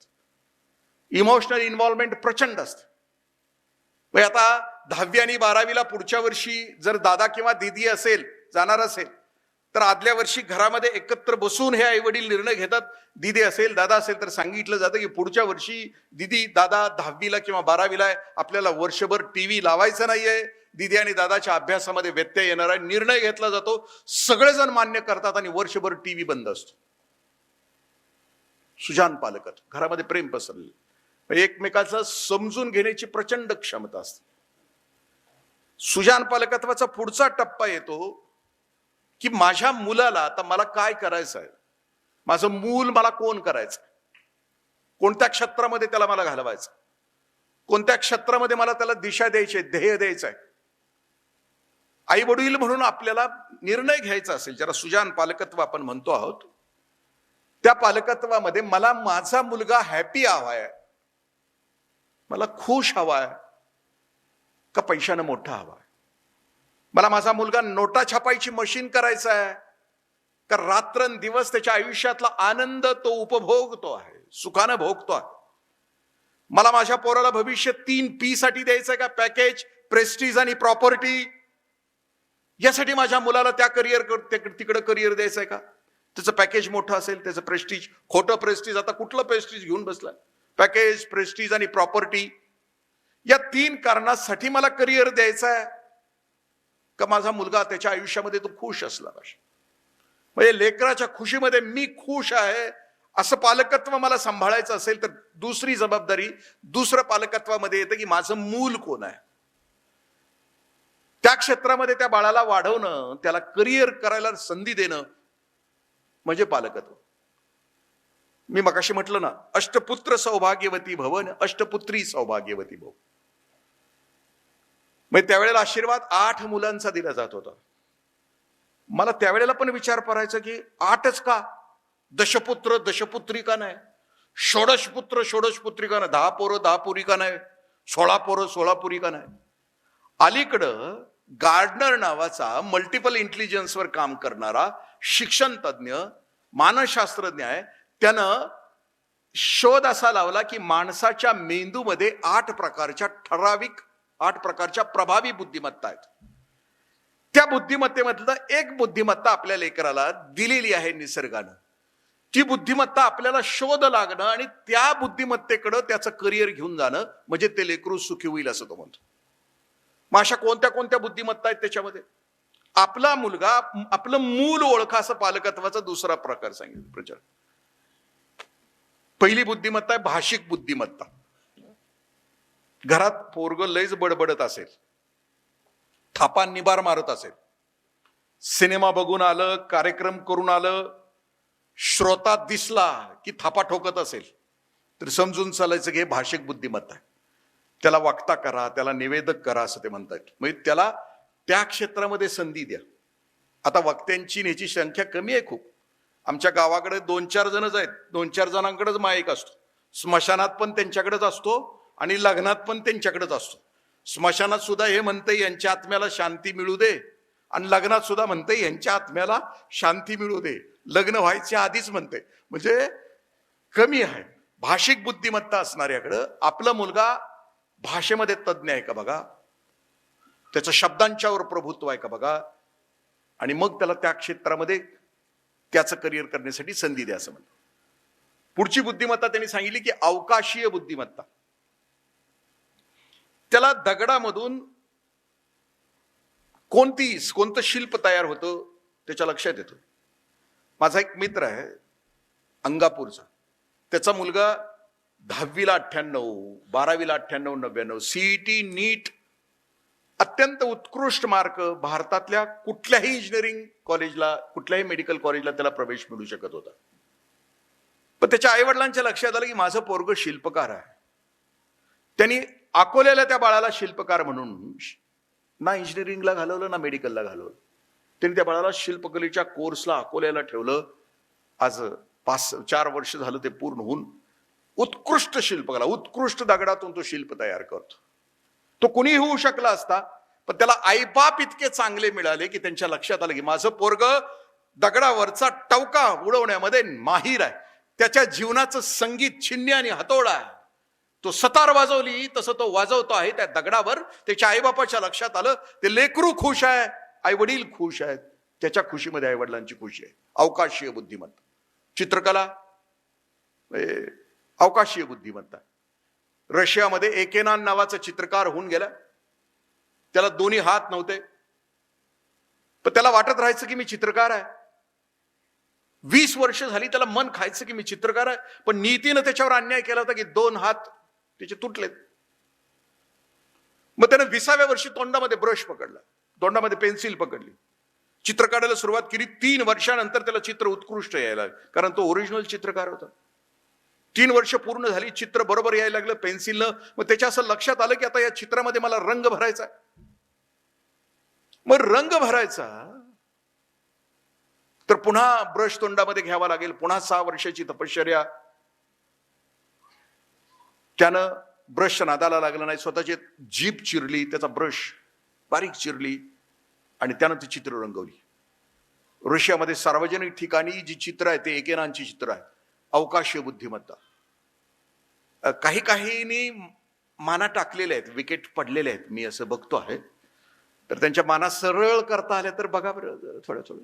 इमोशनल इन्व्हॉल्वमेंट प्रचंड असते. आता 10वी आणि 12वीला पुढच्या वर्षी जर दादा किंवा दीदी असेल, जाणार असेल, तर आदल्या वर्षी घरामध्ये एकत्र बसून हे आई वडील निर्णय घेतात. दीदी असेल, दादा असेल, तर सांगितलं जातं की पुढच्या वर्षी दीदी दादा 10वीला किंवा 12वीला आहे, आपल्याला वर्षभर टीव्ही लावायचं नाहीये, दीदी आणि दादाच्या अभ्यासामध्ये व्यत्यय येणार आहे. निर्णय घेतला जातो, सगळेजण मान्य करतात आणि वर्षभर टीव्ही बंद असतो. सुजान पालकत. घरामध्ये प्रेम पसरले, एकमेकाचं समजून घेण्याची प्रचंड क्षमता असते. सुजान पालकत्वाचा पुढचा टप्पा येतो की माझ्या मुलाला आता मला काय करायचं आहे, माझं मूल मला कोण करायचं, कोणत्या क्षेत्रामध्ये त्याला मला घालवायचं, कोणत्या क्षेत्रामध्ये मला त्याला दिशा द्यायची, ध्येय द्यायचं आहे. आई वडील म्हणून आपल्याला निर्णय घ्यायचा असेल, ज्याला सुजान पालकत्व आपण म्हणतो आहोत, त्या पालकत्वामध्ये मला माझा मुलगा हॅपी हवाय, मला खुश हवाय का पैशानं मोठा हवाय, मला माझा मुलगा नोटा छापायची मशीन करायचा आहे का रात्रंदिवस त्याच्या आयुष्यातला आनंद तो उपभोगतो आहे, सुखानं भोगतो आहे. मला माझ्या पोराला भविष्य 3P साठी द्यायचंय का, पॅकेज, प्रेस्टीज आणि प्रॉपर्टी, यासाठी माझ्या मुलाला त्या तिकडे करिअर द्यायचंय का. त्याचं पॅकेज मोठं असेल, त्याचं प्रेस्टीज, खोटं प्रेस्टीज, आता कुठलं प्रेस्टीज घेऊन बसलाय, पॅकेज, प्रेस्टीज आणि प्रॉपर्टी, या 3 कारणासाठी मला करिअर द्यायचं आहे का माझा मुलगा त्याच्या आयुष्यामध्ये तो खुश असला पाहिजे. म्हणजे लेकराच्या खुशीमध्ये मी खुश आहे असं पालकत्व मला सांभाळायचं असेल, तर दुसरी जबाबदारी दुसरं पालकत्वामध्ये येतं की माझं मूल कोण आहे, त्या क्षेत्रामध्ये त्या बाळाला वाढवणं, त्याला करिअर करायला संधी देणं म्हणजे पालकत्व. मी मगाशी म्हटलं ना, अष्टपुत्र सौभाग्यवती भवन, अष्टपुत्री सौभाग्यवती भव. म्हणजे त्यावेळेला आशीर्वाद 8 मुलांचा दिला जात होता. मला त्यावेळेला पण विचार करायचा की 8च का, दशपुत्र दशपुत्री का नाही, षोडशपुत्र षोडशपुत्री का नाही, 10 पोरं 10 पुरी का नाही, 16 पोरं 16 पुरी का नाही. अलीकडं गार्डनर नावाचा मल्टिपल इंटेलिजन्सवर काम करणारा शिक्षण तज्ञ, मानसशास्त्रज्ञ आहे, त्यानं शोध असा लावला की माणसाच्या मेंदूमध्ये 8 प्रकारच्या ठराविक, 8 प्रकारच्या प्रभावी बुद्धिमत्ता आहेत. त्या बुद्धिमत्तेमधलं एक बुद्धिमत्ता आपल्या लेकराला दिलेली आहे निसर्गानं. ती बुद्धिमत्ता आपल्याला शोध लागणं आणि त्या बुद्धिमत्तेकडं त्याचं करिअर घेऊन जाणं म्हणजे ते लेकरू सुखी होईल असं तो म्हणतो. मग अशा कोणत्या कोणत्या बुद्धिमत्ता आहेत त्याच्यामध्ये? आपला मुलगा, आपलं मूल ओळखा असं पालकत्वाचा दुसरा प्रकार सांगितलं प्रचार. पहिली बुद्धिमत्ता आहे भाषिक बुद्धिमत्ता. घरात पोरग लयच बडबडत असेल, थापा निबार मारत असेल, सिनेमा बघून आलं, कार्यक्रम करून आलं, श्रोता दिसला की थापा ठोकत असेल, तर समजून चालायचं की हे भाषिक बुद्धिमत्ता आहे. त्याला वक्ता करा, त्याला निवेदक करा असं ते म्हणतात. म्हणजे त्याला त्या क्षेत्रामध्ये संधी द्या. आता वक्त्यांची ह्याची संख्या कमी आहे खूप. आमच्या गावाकडे 2-4 जणच आहेत. 2-4 जणांकडेच माईक असतो. स्मशानात पण त्यांच्याकडेच असतो आणि लग्नात पण त्यांच्याकडेच असतो. स्मशानात सुद्धा हे म्हणते यांच्या आत्म्याला शांती मिळू दे, आणि लग्नात सुद्धा म्हणते यांच्या आत्म्याला शांती मिळू दे. लग्न व्हायच्या आधीच म्हणते. म्हणजे कमी आहे. भाषिक बुद्धिमत्ता असणाऱ्याकडं आपला मुलगा भाषेमध्ये तज्ज्ञ आहे का बघा, त्याचं शब्दांच्यावर प्रभुत्व आहे का बघा, आणि मग त्याला त्या क्षेत्रामध्ये त्याचं करिअर करण्यासाठी संधी द्या असं म्हणतात. पुढची बुद्धिमत्ता त्यांनी सांगितली की अवकाशीय बुद्धिमत्ता. त्याला दगडामधून कोणतं शिल्प तयार होतं त्याच्या लक्षात येतं. माझा एक मित्र आहे अंगापूरचा, त्याचा मुलगा 10वीला 98, 12वीला 98, 99, सीईटी, नीट अत्यंत उत्कृष्ट मार्क, भारतातल्या कुठल्याही इंजिनिअरिंग कॉलेजला, कुठल्याही मेडिकल कॉलेजला त्याला प्रवेश मिळू शकत होता. पण त्याच्या आईवडिलांच्या लक्षात आलं की माझं पोरग शिल्पकार आहे. त्यांनी अकोल्याला त्या बाळाला शिल्पकार म्हणून ना इंजिनिअरिंगला घालवलं ना मेडिकलला घालवलं. त्यांनी त्या बाळाला शिल्पकलेच्या कोर्सला अकोल्याला ठेवलं. आज 5-4 वर्ष झालं ते पूर्ण होऊन उत्कृष्ट शिल्पकला, उत्कृष्ट दगडातून तो शिल्प तयार करतो. तो कुणीही होऊ शकला असता, पण त्याला आईबाप इतके चांगले मिळाले की त्यांच्या लक्षात आलं की माझं पोरग दगडावरचा टवका उडवण्यामध्ये माहीर आहे. त्याच्या जीवनाचं संगीत छिन्नी आणि हातोडा आहे. तो सतार वाजवली तसं तो वाजवतो आहे त्या दगडावर. त्याच्या आईबापाच्या लक्षात आलं, ते लेकरू खुश आहे, आई वडील खुश आहेत, त्याच्या खुशीमध्ये आई वडिलांची खुशी आहे. अवकाशीय बुद्धिमत्ता. चित्रकला अवकाशीय बुद्धिमत्ता. रशियामध्ये एकेनान नावाचा चित्रकार होऊन गेला. त्याला दोन्ही हात नव्हते, पण त्याला वाटत राहायचं की मी चित्रकार आहे. 20 वर्ष झाली त्याला मन खायचं की मी चित्रकार आहे, पण नीतीनं त्याच्यावर अन्याय केला होता की 2 हात त्याचे तुटलेत. मग त्यानं 20व्या वर्षी तोंडामध्ये ब्रश पकडला, तोंडामध्ये पेन्सिल पकडली, चित्र काढायला सुरुवात केली. 3 वर्षानंतर त्याला चित्र उत्कृष्ट यायला, कारण तो ओरिजिनल चित्रकार होता. 3 वर्ष पूर्ण झाली, चित्र बरोबर यायला लागलं पेन्सिलनं. मग त्याच्या असं लक्षात आलं की आता या चित्रामध्ये मला रंग भरायचा. मग रंग भरायचा तर पुन्हा ब्रश तोंडामध्ये घ्यावा लागेल, पुन्हा 6 वर्षाची तपश्चर्या. त्यानं ब्रश नादाला लागला नाही, स्वतःची जीभ चिरली, त्याचा ब्रश बारीक चिरली आणि त्यानं ती चित्र रंगवली. रशियामध्ये सार्वजनिक ठिकाणी जी चित्र आहे ते एकेनांची चित्र आहे. अवकाशीय बुद्धिमत्ता. काही काहींनी माना टाकलेल्या आहेत, विकेट पडलेले आहेत, मी असं बघतो आहे. तर त्यांच्या माना सरळ करता आल्या तर बघा बरं थोडं थोडं.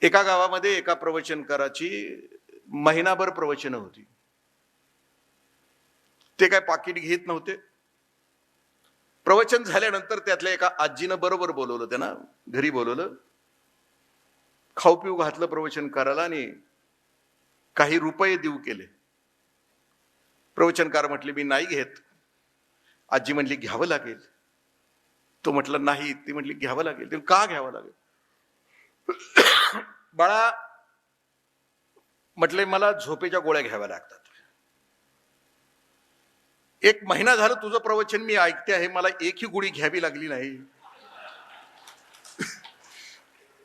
एका गावामध्ये एका प्रवचनकाराची महिनाभर प्रवचनं होती. ते काय पाकिट घेत नव्हते. प्रवचन झाल्यानंतर त्यातल्या एका आजीनं बरोबर बोलवलं, त्यांना घरी बोलवलं, खाऊ पिऊ घातलं प्रवचनकाराला आणि काही रुपये देऊ केले. प्रवचनकार म्हटले मी नाही घेत. आजी म्हटली घ्यावं लागेल. तो म्हटलं नाही. ती म्हटली घ्यावं लागेल. ते का घ्यावं लागेल? बाळा म्हटले मला झोपेच्या गोळ्या घ्याव्या लागतात. 1 महिना झालं तुझं प्रवचन मी ऐकते आहे, मला एकही गोळी घ्यावी लागली नाही.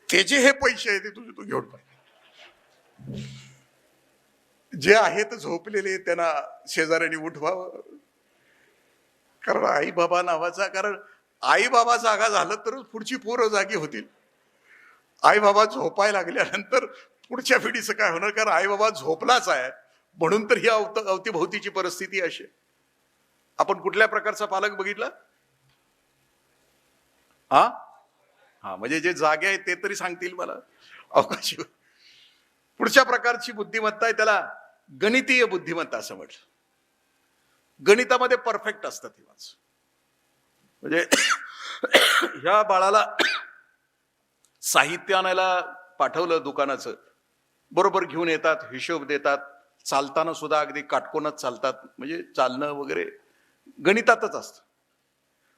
ते जे हे पैसे आहे ते तुझे तू घेऊन पाहिजे. जे आहेत झोपलेले त्यांना शेजाऱ्यांनी उठवावं. कारण आई बाबा नावाचा, कारण आई बाबा जागा झालं तर पुढची पोरं जागी होतील. आई बाबा झोपायला लागल्यानंतर पुढच्या पिढीचं काय होणार? कारण आई बाबा झोपलाच आहे म्हणून तर ही अवतीभोवतीची परिस्थिती अशी. आपण कुठल्या प्रकारचा पालक बघितला? हा हा, म्हणजे जे जागे आहेत ते तरी सांगतील मला अवकाश. पुढच्या प्रकारची बुद्धिमत्ता आहे त्याला गणितीय बुद्धिमत्ता असं म्हटलं. गणितामध्ये परफेक्ट असतात ही माणसं. म्हणजे ह्या बाळाला साहित्य आणायला पाठवलं दुकानाचं, बरोबर घेऊन येतात, हिशोब देतात, चालताना सुद्धा अगदी काटकोनात चालतात, म्हणजे चालणं वगैरे गणितातच असतं.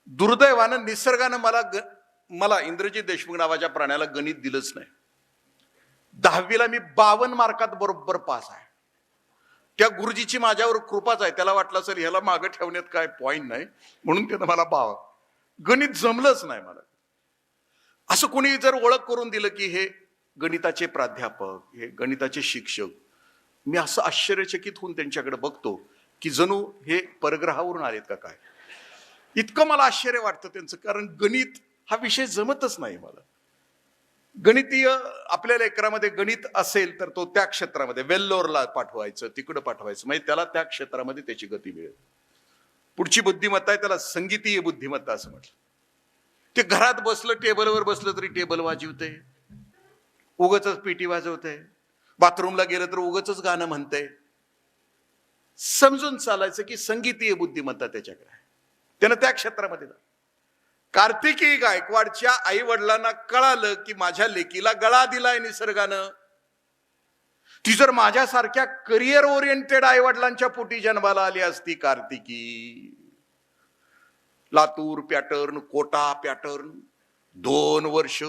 दुर्दैवानं निसर्गानं मला इंद्रजित देशमुख नावाच्या प्राण्याला गणित दिलंच नाही. 10वीला मी 52 मार्कात बरोबर पास आहे. त्या गुरुजीची माझ्यावर कृपाच आहे. त्याला वाटलं असेल ह्याला मागे ठेवण्यात काय पॉइंट नाही म्हणून त्यानं मला गणित जमलंच नाही मला. असं कोणी जर ओळख करून दिलं की हे गणिताचे प्राध्यापक, हे गणिताचे शिक्षक, मी असं आश्चर्यचकित होऊन त्यांच्याकडे बघतो की जणू हे परग्रहावरून आलेत का काय. इतकं मला आश्चर्य वाटतं त्यांचं, कारण गणित हा विषय जमतच नाही मला. गणितीय आपल्या लेकरामध्ये गणित असेल तर तो त्या क्षेत्रामध्ये वेल्लोरला पाठवायचं, तिकडं पाठवायचं, म्हणजे त्याला त्या क्षेत्रामध्ये त्याची गती मिळेल. पुढची बुद्धिमत्ता आहे त्याला संगीतीय बुद्धिमत्ता असं म्हटलं. ते घरात बसलं, टेबलवर बसलं तरी टेबल वाजवते, उगच पिटी वाजवते, बाथरूमला गेलं तर उगच गाणं म्हणते. समजून चालायचं की संगीतीय बुद्धिमत्ता त्याच्याकडे आहे, त्यानं त्या क्षेत्रामध्ये. कार्तिकी गायकवाडच्या आई वडिलांना कळालं की माझ्या लेकीला गळा दिलाय निसर्गानं. ती जर माझ्यासारख्या करिअर ओरिएंटेड आई वडिलांच्या पोटी जन्माला आली असती कार्तिकी, लातूर पॅटर्न, कोटा पॅटर्न, 2 वर्ष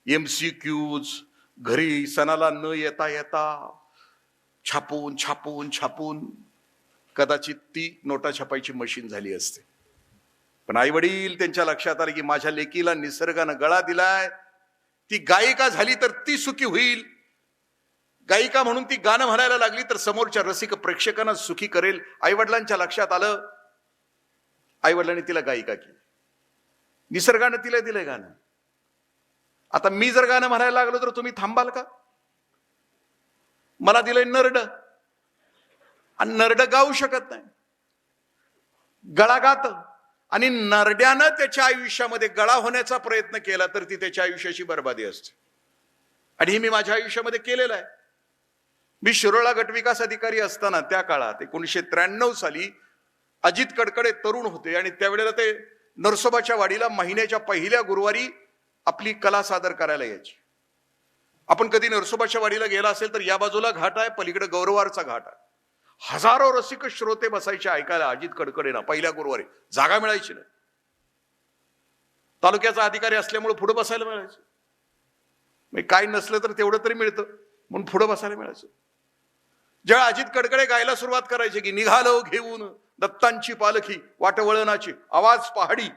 MCQs, घरी सणाला न येता येता छापून छापून छापून कदाचित ती नोटा छापायची मशीन झाली असते. पण आई वडील त्यांच्या लक्षात आले की माझ्या लेकीला निसर्गानं गळा दिलाय, ती गायिका झाली तर ती सुखी होईल, गायिका म्हणून ती गाणं म्हणायला लागली तर समोरच्या रसिक प्रेक्षकांना सुखी करेल. आई वडिलांच्या लक्षात आलं, आई वडिलांनी तिला गायिका केली, निसर्गानं तिला दिलंय गाणं. आता मी जर गाणं म्हणायला लागलो तर तुम्ही थांबाल का? मला दिलंय नरड, आणि नरड गाऊ शकत नाही, गळा गात, आणि नरड्यानं त्याच्या आयुष्यामध्ये गळा होण्याचा प्रयत्न केला तर ती त्याच्या आयुष्याची बर्बादी असते. आणि हे मी माझ्या आयुष्यामध्ये केलेलं आहे. मी शिरोळा गटविकास अधिकारी असताना त्या काळात 1993 साली अजित कडकडे तरुण होते, आणि त्यावेळेला ते नरसोबाच्या वाडीला महिन्याच्या पहिल्या गुरुवारी आपली कला सादर करायला यायची. आपण कधी नरसोबाच्या वाडीला गेला असेल तर या बाजूला घाट आहे, पलीकडे गौरवारचा घाट आहे. हजारो रसिक श्रोते बसायचे ऐकायला अजित कडकडे ना पहिल्या गुरुवारी. जागा मिळायची नाही, तालुक्याचा अधिकारी असल्यामुळे पुढे बसायला मिळायचं, म्हणजे काय नसलं तर तेवढं तरी मिळतं म्हणून पुढे बसायला मिळायचं. जेव्हा अजित कडकडे गायला सुरुवात करायचे की निघालो घेऊन दत्तांची पालखी वाटवळणाची आवाज पहाडी,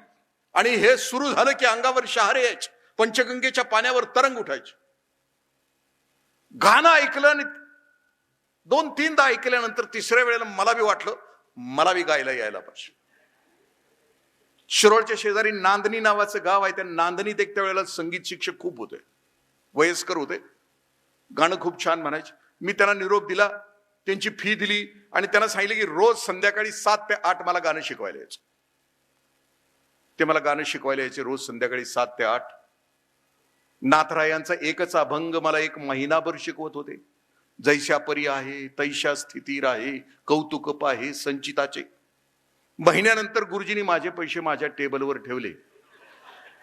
आणि हे सुरू झालं की अंगावर शहारे यायचे, पंचगंगेच्या पाण्यावर तरंग उठायचे. गाणं ऐकलं आणि 2-3दा ऐकल्यानंतर तिसऱ्या वेळेला मला बी वाटलं मला बी गायला यायला पाहिजे. शिरोळच्या शेजारी नांदणी नावाचं गाव आहे, त्या नांदणीत एक त्यावेळेला संगीत शिक्षक खूप होते, वयस्कर होते, गाणं खूप छान म्हणायचे. मी त्यांना निरोप दिला, त्यांची फी दिली, आणि त्यांना सांगितलं की रोज संध्याकाळी 7 ते 8 मला गाणं शिकवायला यायचं. ते मला गाणं शिकवायला यायचे रोज संध्याकाळी 7 ते 8. नाथरायांचा एकच अभंग मला 1 महिनाभर शिकवत होते. जैशा परी आहे तैशा स्थिती राहे, कौतुक पाहे संचिताचे. महिन्यानंतर गुरुजींनी माझे पैसे माझ्या टेबलवर ठेवले,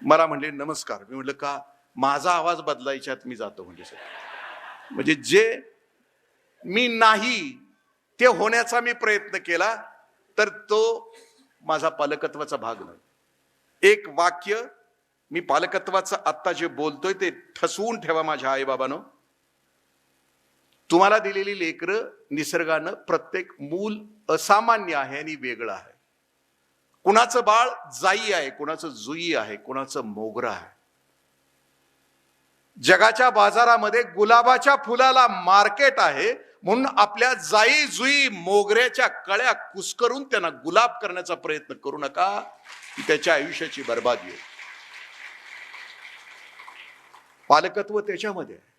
मला म्हणले नमस्कार. मी म्हटलं का? माझा आवाज बदलायच्यात मी जातो. म्हणजे जे मी नाही ते होण्याचा मी प्रयत्न केला तर तो माझा पालकत्वाचा भाग नाही. एक वाक्य मी पालकत्वाचं आत्ता जे बोलतोय ते ठसवून ठेवा माझ्या आईबाबांनो. तुम्हाला दिलेली लेकरं निसर्गानं प्रत्येक मूल असामान्य आहे आणि वेगळं आहे. कुणाचं बाळ जाई आहे, कुणाचं जुई आहे, कुणाचं मोगरा आहे. जगाच्या बाजारामध्ये गुलाबाच्या फुलाला मार्केट आहे म्हणून आपल्या जाई जुई मोगऱ्याच्या कळ्या कुस्करून त्यांना गुलाब करण्याचा प्रयत्न करू नका, त्याच्या आयुष्याची बर्बादी आहे. पालकत्व त्याच्यामध्ये आहे,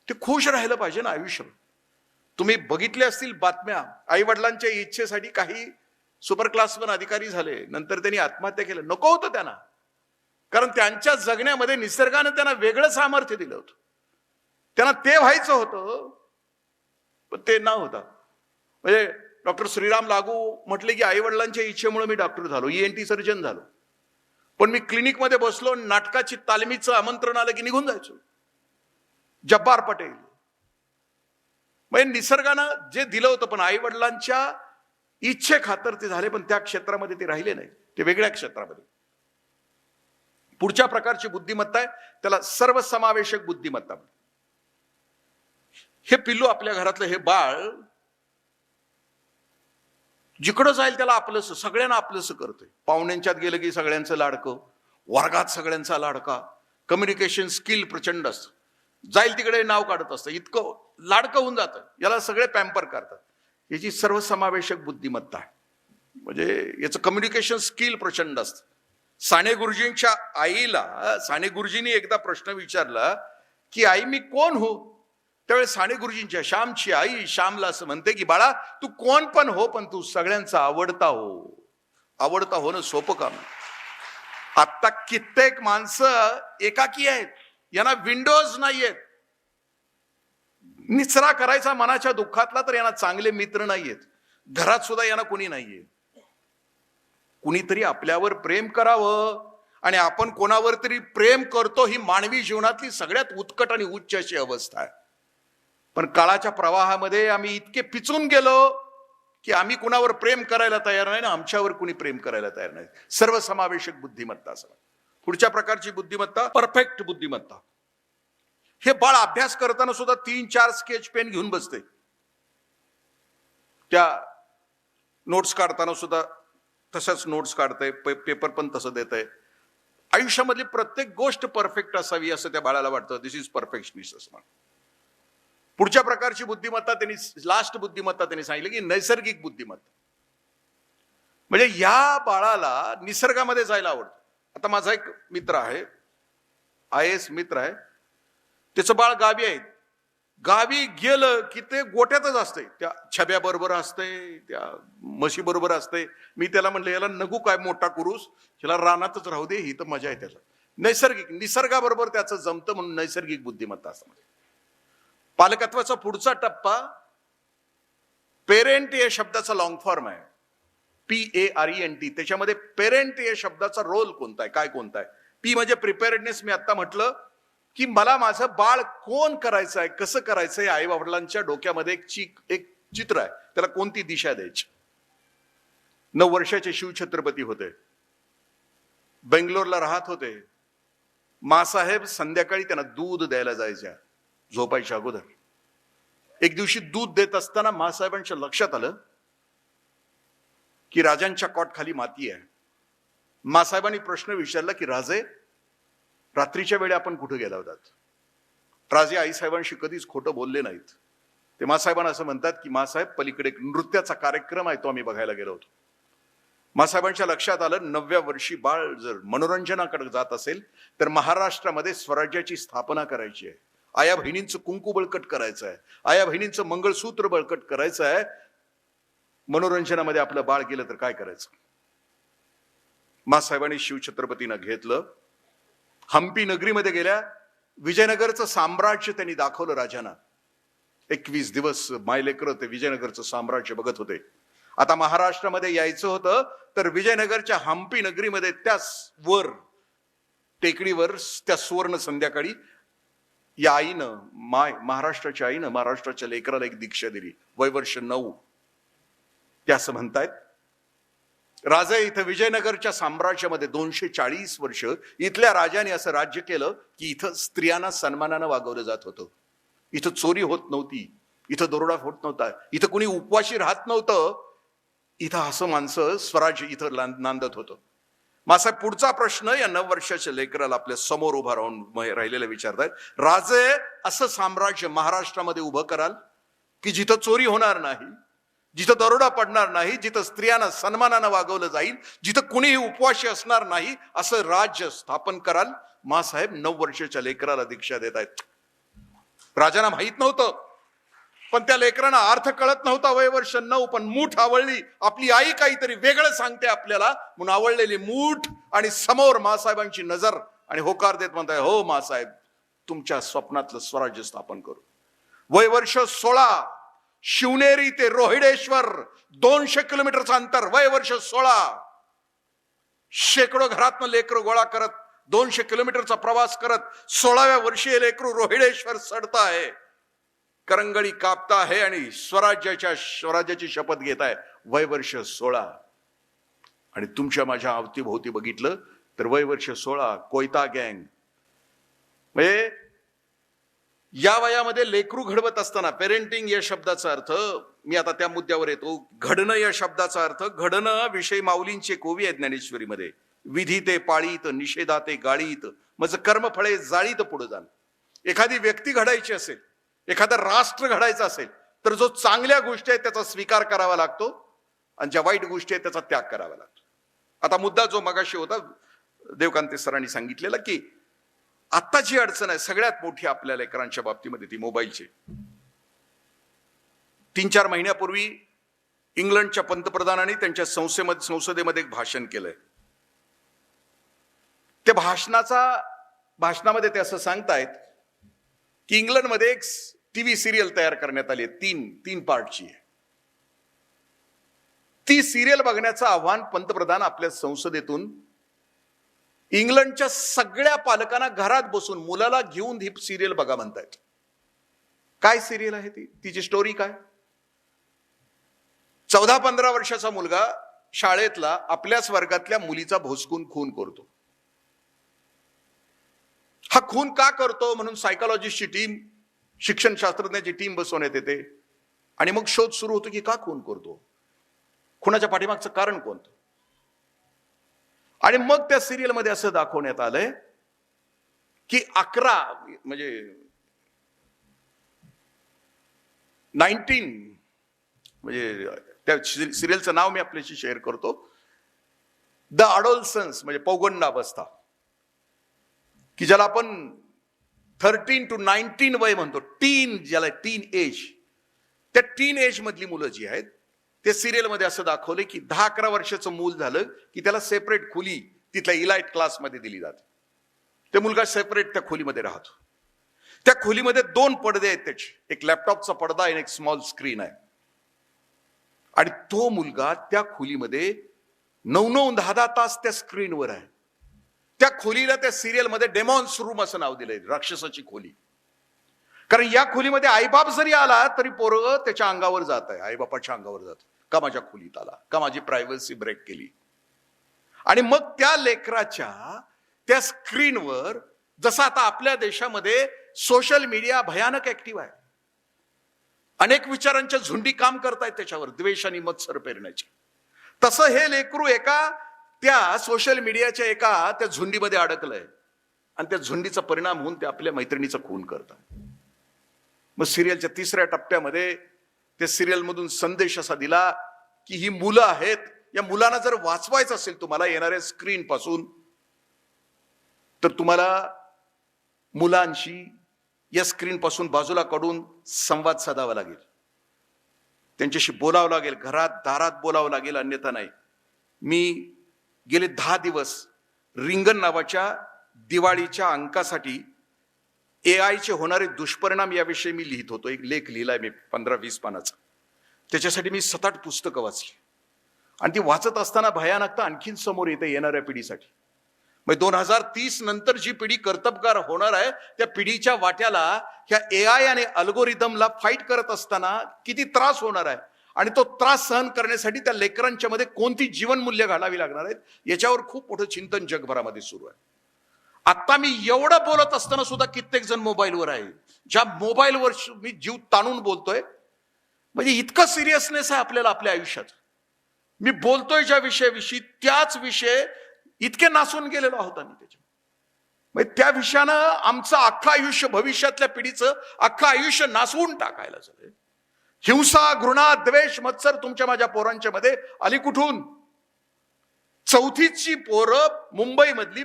ते खुश राहिलं पाहिजे ना आयुष्य. तुम्ही बघितले असतील बातम्या, आई वडिलांच्या इच्छेसाठी काही सुपर क्लास पण अधिकारी झाले, नंतर त्यांनी आत्महत्या केलं. नको होतं त्यांना, कारण त्यांच्या जगण्यामध्ये निसर्गाने त्यांना वेगळं सामर्थ्य दिलं होतं. त्यांना ते व्हायचं होतं, पण ते न होता. म्हणजे डॉक्टर श्रीराम लागू म्हटले की आई वडिलांच्या इच्छेमुळे मी डॉक्टर झालो, ENT सर्जन झालो. पण मी क्लिनिकमध्ये बसलो, नाटकाची तालमीचं आमंत्रण आलं की निघून जायचो. जब्बार पटेल. म्हणजे निसर्गानं जे दिलं होतं, पण आई वडिलांच्या इच्छे खातर ते झाले, पण त्या क्षेत्रामध्ये ते राहिले नाही, ते वेगळ्या क्षेत्रामध्ये. पुढच्या प्रकारची बुद्धिमत्ता आहे, त्याला सर्वसमावेशक बुद्धिमत्ता. हे पिल्लू आपल्या घरातलं हे बाळ जिकडं जाईल त्याला आपलंसं, सगळ्यांना आपलंसं करतंय. पाहुण्यांच्यात गेलं की सगळ्यांचं लाडकं, वर्गात सगळ्यांचा लाडका, कम्युनिकेशन स्किल प्रचंड असतं, जाईल तिकडे नाव काढत असतं, इतकं लाडकं होऊन जातं, याला सगळे पॅम्पर करतात. याची सर्वसमावेशक बुद्धिमत्ता आहे. म्हणजे याचं कम्युनिकेशन स्किल प्रचंड असतं. साने गुरुजींच्या आईला साने गुरुजींनी एकदा प्रश्न विचारला की आई मी कोण हो? त्यावेळेस साने गुरुजींच्या श्यामची आई श्यामला असं म्हणते की बाळा तू कोण पण हो, पण तू सगळ्यांचा आवडता हो. आवडता होणं सोपं काम. आता कित्येक माणसं एकाकी आहेत, यांना विंडोज नाहीयेत. निचरा करायचा मनाच्या दुःखातला तर यांना चांगले मित्र नाहीयेत. घरात सुद्धा यांना कोणी नाहीये. कुणीतरी आपल्यावर प्रेम करावं, आणि आपण कोणावर तरी प्रेम करतो ही मानवी जीवनातली सगळ्यात उत्कट आणि उच्च अशी अवस्था आहे. पण काळाच्या प्रवाहामध्ये आम्ही इतके पिचून गेलो की आम्ही कुणावर प्रेम करायला तयार नाही ना आमच्यावर कुणी प्रेम करायला तयार नाही. सर्वसमावेशक बुद्धिमत्ता. पुढच्या प्रकारची बुद्धिमत्ता परफेक्ट बुद्धिमत्ता. हे बाळ अभ्यास करताना सुद्धा 3-4 स्केच पेन घेऊन बसते. त्या नोट्स काढताना सुद्धा तशाच नोट्स काढतंय, पेपर पण तसं देत आहे. आयुष्यामधली प्रत्येक गोष्ट परफेक्ट असावी असं त्या बाळाला वाटतं. दिस इज परफेक्शनिस्ट असं. पुढच्या प्रकारची बुद्धिमत्ता त्यांनी, लास्ट बुद्धिमत्ता त्यांनी सांगितलं की नैसर्गिक बुद्धिमत्ता. म्हणजे या बाळाला निसर्गामध्ये जायला आवडतं. आता माझा एक मित्र आहे, IAS मित्र आहे, त्याचं बाळ गावी आहे. गावी गेलं की ते गोट्यातच असते, त्या छब्या बरोबर असते, त्या म्हशी बरोबर असते. मी त्याला म्हणलं याला नगू काय मोठा कुरूस, त्याला रानातच राहू दे, ही तर मजा आहे त्याला. नैसर्गिक, निसर्गाबरोबर त्याचं जमतं म्हणून नैसर्गिक बुद्धिमत्ता असं. पालकत्वाचा पुढचा टप्पा पेरेंट या शब्दाचा लॉंग फॉर्म आहे, PARENT. त्याच्यामध्ये पेरेंट या शब्दाचा रोल कोणता आहे, काय कोणता आहे? P म्हणजे प्रिपेअर्डनेस. मी आता म्हटलं की मला माझं बाळ कोण करायचं आहे, कसं करायचंय. आई वडिलांच्या डोक्यामध्ये एक चित्र आहे, त्याला कोणती दिशा द्यायची. 9 वर्षाचे शिवछत्रपती होते, बेंगलोरला राहत होते. मासाहेब संध्याकाळी त्यांना दूध द्यायला जायच्या झोपायच्या अगोदर. एक दिवशी दूध देत असताना मासाहेबांच्या लक्षात आलं की राजांच्या कॉट खाली माती आहे. मासाहेबांनी प्रश्न विचारला की राजे, रात्रीच्या वेळी आपण कुठे गेला होतात? राजे आईसाहेबांशी कधीच खोटं बोलले नाहीत. ते मासाहेबांना असं म्हणतात की मासाहेब पलीकडे एक नृत्याचा कार्यक्रम आहे, तो आम्ही बघायला गेलो होतो. मासाहेबांच्या लक्षात आलं 9व्या वर्षी बाळ जर मनोरंजनाकडे जात असेल तर महाराष्ट्रामध्ये स्वराज्याची स्थापना करायची आहे. आया बहिणींचं कुंकू बळकट करायचं आहे, आया बहिणींचं मंगळसूत्र बळकट करायचं आहे. मनोरंजनामध्ये आपलं बाळ गेलं तर काय करायचं? मासाहेबांनी शिवछत्रपतींना घेतलं, हम्पी नगरीमध्ये गेल्या. विजयनगरचं साम्राज्य त्यांनी दाखवलं राजांना. 21 दिवस मायलेकर ते विजयनगरचं साम्राज्य बघत होते. आता महाराष्ट्रामध्ये यायचं होतं तर विजयनगरच्या हम्पी नगरीमध्ये त्या वर टेकडीवर त्या सुवर्ण संध्याकाळी या आईनं, महाराष्ट्राच्या आईनं महाराष्ट्राच्या लेकराला एक दीक्षा दिली, वयवर्ष 9. त्या असं म्हणतायत, राजा इथं विजयनगरच्या साम्राज्यामध्ये 240 वर्ष इथल्या राजाने असं राज्य केलं की इथं स्त्रियांना सन्मानानं वागवलं जात होतं. इथं चोरी होत नव्हती, इथं दरोडा होत नव्हता, इथं कुणी उपवाशी राहत नव्हतं. इथं असं माणसं स्वराज्य इथं नांदत होतं. मासाहेब पुढचा प्रश्न या 9 वर्षाच्या लेकराला आपल्या समोर उभा राहून राहिलेला विचारतायत, राजे असं साम्राज्य महाराष्ट्रामध्ये उभं कराल की जिथं चोरी होणार नाही, जिथं दरोडा पडणार नाही, जिथं स्त्रियांना सन्मानानं वागवलं जाईल, जिथं कुणीही उपवाशी असणार नाही, असं राज्य स्थापन कराल? मासाहेब 9 वर्षाच्या लेकराला दीक्षा देत आहेत. राजांना माहित नव्हतं, पण त्या लेकरांना अर्थ कळत नव्हता. वयवर्ष 9, पण मूठ आवडली. आपली आई काहीतरी वेगळं सांगते आपल्याला म्हणून आवडलेली मूठ आणि समोर मासाहेबांची नजर आणि होकार देत म्हणताय, हो मासाहेब, तुमच्या स्वप्नातलं स्वराज्य स्थापन करू. वय वर्ष 16, शिवनेरी ते रोहिडेश्वर 200 किलोमीटरचं अंतर, वय वर्ष 16. शेकडो घरातनं लेकरू गोळा करत 200 किलोमीटरचा प्रवास करत 16व्या वर्षी लेकरू रोहिडेश्वर चढत आहे, करंगळी कापता आहे आणि स्वराज्याची शपथ घेत आहे. वय वर्ष 16. आणि तुमच्या माझ्या अवतीभोवती बघितलं तर वय वर्ष 16, कोयता गँग. म्हणजे या वयामध्ये लेकरू घडवत असताना पेरेंटिंग या शब्दाचा अर्थ, मी आता त्या मुद्द्यावर येतो, घडणं या शब्दाचा अर्थ, घडणं विषयी माऊलींचे कोवी आहे ज्ञानेश्वरीमध्ये. विधी ते पाळीत, निषेधा ते गाळीत, मज कर्मफळे जाळीत पुढे जाण. एखादी व्यक्ती घडायची असेल, एखादं राष्ट्र घडायचं असेल, तर जो चांगल्या गोष्टी आहेत त्याचा स्वीकार करावा लागतो आणि ज्या वाईट गोष्टी आहेत त्याचा त्याग करावा लागतो. आता मुद्दा जो मगाशी होता देवकांते सरांनी सांगितलेला, की आता जी अडचण आहे सगळ्यात मोठी आपल्या लेकरांच्या बाबतीमध्ये ती मोबाईलची. 3-4 महिन्यापूर्वी इंग्लंडच्या पंतप्रधानांनी त्यांच्या संसदेमध्ये एक भाषण केलंय. त्या भाषणामध्ये ते असं सांगतायत की इंग्लंडमध्ये एक टीव्ही सिरियल तयार करण्यात आली आहे, 3 पार्टची आहे. ती सिरियल बघण्याचं आव्हान पंतप्रधान आपल्या संसदेतून इंग्लंडच्या सगळ्या पालकांना घरात बसून मुलाला घेऊन ही सिरियल बघा म्हणतायत. काय सिरियल आहे ती, तिची स्टोरी काय? 14-15 वर्षाचा मुलगा शाळेतला आपल्याच वर्गातल्या मुलीचा भोसकून खून करतो. हा खून का करतो म्हणून सायकोलॉजिस्टची टीम, शिक्षण शास्त्रज्ञाची टीम बसवण्यात येते आणि मग शोध सुरू होतो की का खून करतो, खुनाच्या पाठीमागचं कारण कोणतं. आणि मग त्या सिरियल मध्ये असं दाखवण्यात आलंय की 19 म्हणजे त्या सिरियलचं नाव मी आपल्याशी शेअर करतो, द अडोलसन्स, म्हणजे पौगंडावस्था, की ज्याला आपण 13 to 19 वय म्हणतो, ज्याला टीन एज. त्या टीन एज मधली मुलं जी आहेत, ते सिरियल मध्ये असं दाखवले की 10-11 वर्षाचं मूल झालं की त्याला सेपरेट खोली तिथल्या इलाइट क्लासमध्ये दिली जाते. ते मुलगा सेपरेट त्या खोलीमध्ये राहतो. त्या खोलीमध्ये 2 पडदे आहेत त्याचे, एक लॅपटॉपचा पडदा आणि एक स्मॉल स्क्रीन आहे. आणि तो मुलगा त्या खोलीमध्ये 9-10 तास त्या स्क्रीनवर आहे. त्या खोलीला त्या सिरियलमध्ये डेमॉन्स रूम असं नाव दिलंय, राक्षसाची खोली. कारण या खोलीमध्ये आईबाप जरी आला तरी पोरग त्याच्या अंगावर जात आहे, आईबापाच्या अंगावर जात, का माझ्या खोलीत आला, का माझी प्रायव्हसी ब्रेक केली. आणि मग त्या लेकराच्या त्या स्क्रीनवर, जसं आता आपल्या देशामध्ये सोशल मीडिया भयानक ऍक्टिव्ह आहे, अनेक विचारांच्या झुंडी काम करतायत त्याच्यावर द्वेष आणि मत्सर पेरण्याची, तसं हे लेकरू त्या सोशल मीडियाच्या त्या झुंडीमध्ये अडकलंय आणि त्या झुंडीचा परिणाम होऊन ते आपल्या मैत्रिणीचा खून करतात. मग सिरियलच्या 3ऱ्या टप्प्यामध्ये त्या सिरियल मधून संदेश असा दिला की ही मुलं आहेत, या मुलांना जर वाचवायचं असेल तुम्हाला येणाऱ्या स्क्रीन पासून, तर तुम्हाला मुलांशी या स्क्रीन पासून बाजूला काढून संवाद साधावा लागेल, त्यांच्याशी बोलावं लागेल, घरात दारात बोलावं लागेल, अन्यथा नाही. मी गेले 10 दिवस रिंगण नावाच्या दिवाळीच्या अंकासाठी AI चे होणारे दुष्परिणाम याविषयी मी लिहित होतो. एक लेख लिहिलाय मी 15-20 पानाचा. त्याच्यासाठी मी 7-8 पुस्तकं वाचली आणि ती वाचत असताना भयानकता आणखीन समोर येते येणाऱ्या पिढीसाठी. मग 2030 नंतर जी पिढी कर्तबगार होणार आहे, त्या पिढीच्या वाट्याला ह्या AI आणि अल्गोरिदमला फाईट करत असताना किती त्रास होणार आहे आणि तो त्रास सहन करण्यासाठी त्या लेकरांच्या मध्ये कोणती जीवनमूल्य घालावी लागणार आहेत, याच्यावर खूप मोठं चिंतन जगभरामध्ये सुरू आहे. आता मी एवढं बोलत असताना सुद्धा कित्येक जण मोबाईलवर आहे. ज्या मोबाईलवर मी जीव ताणून बोलतोय, म्हणजे इतकं सिरियसनेस आहे आपल्याला आपल्या आयुष्यात. मी बोलतोय ज्या विषयाविषयी, त्याच विषय इतके नासून गेलेलो आहोत आम्ही त्याच्या. म्हणजे त्या विषयानं आमचं अख्खं आयुष्य, भविष्यातल्या पिढीचं अख्खं आयुष्य नासवून टाकायला झालंय. हिंसा, घृणा, द्वेष, मत्सर तुमच्या माझ्या पोरांच्या मध्ये आली कुठून? 4थीची पोरं मुंबईमधली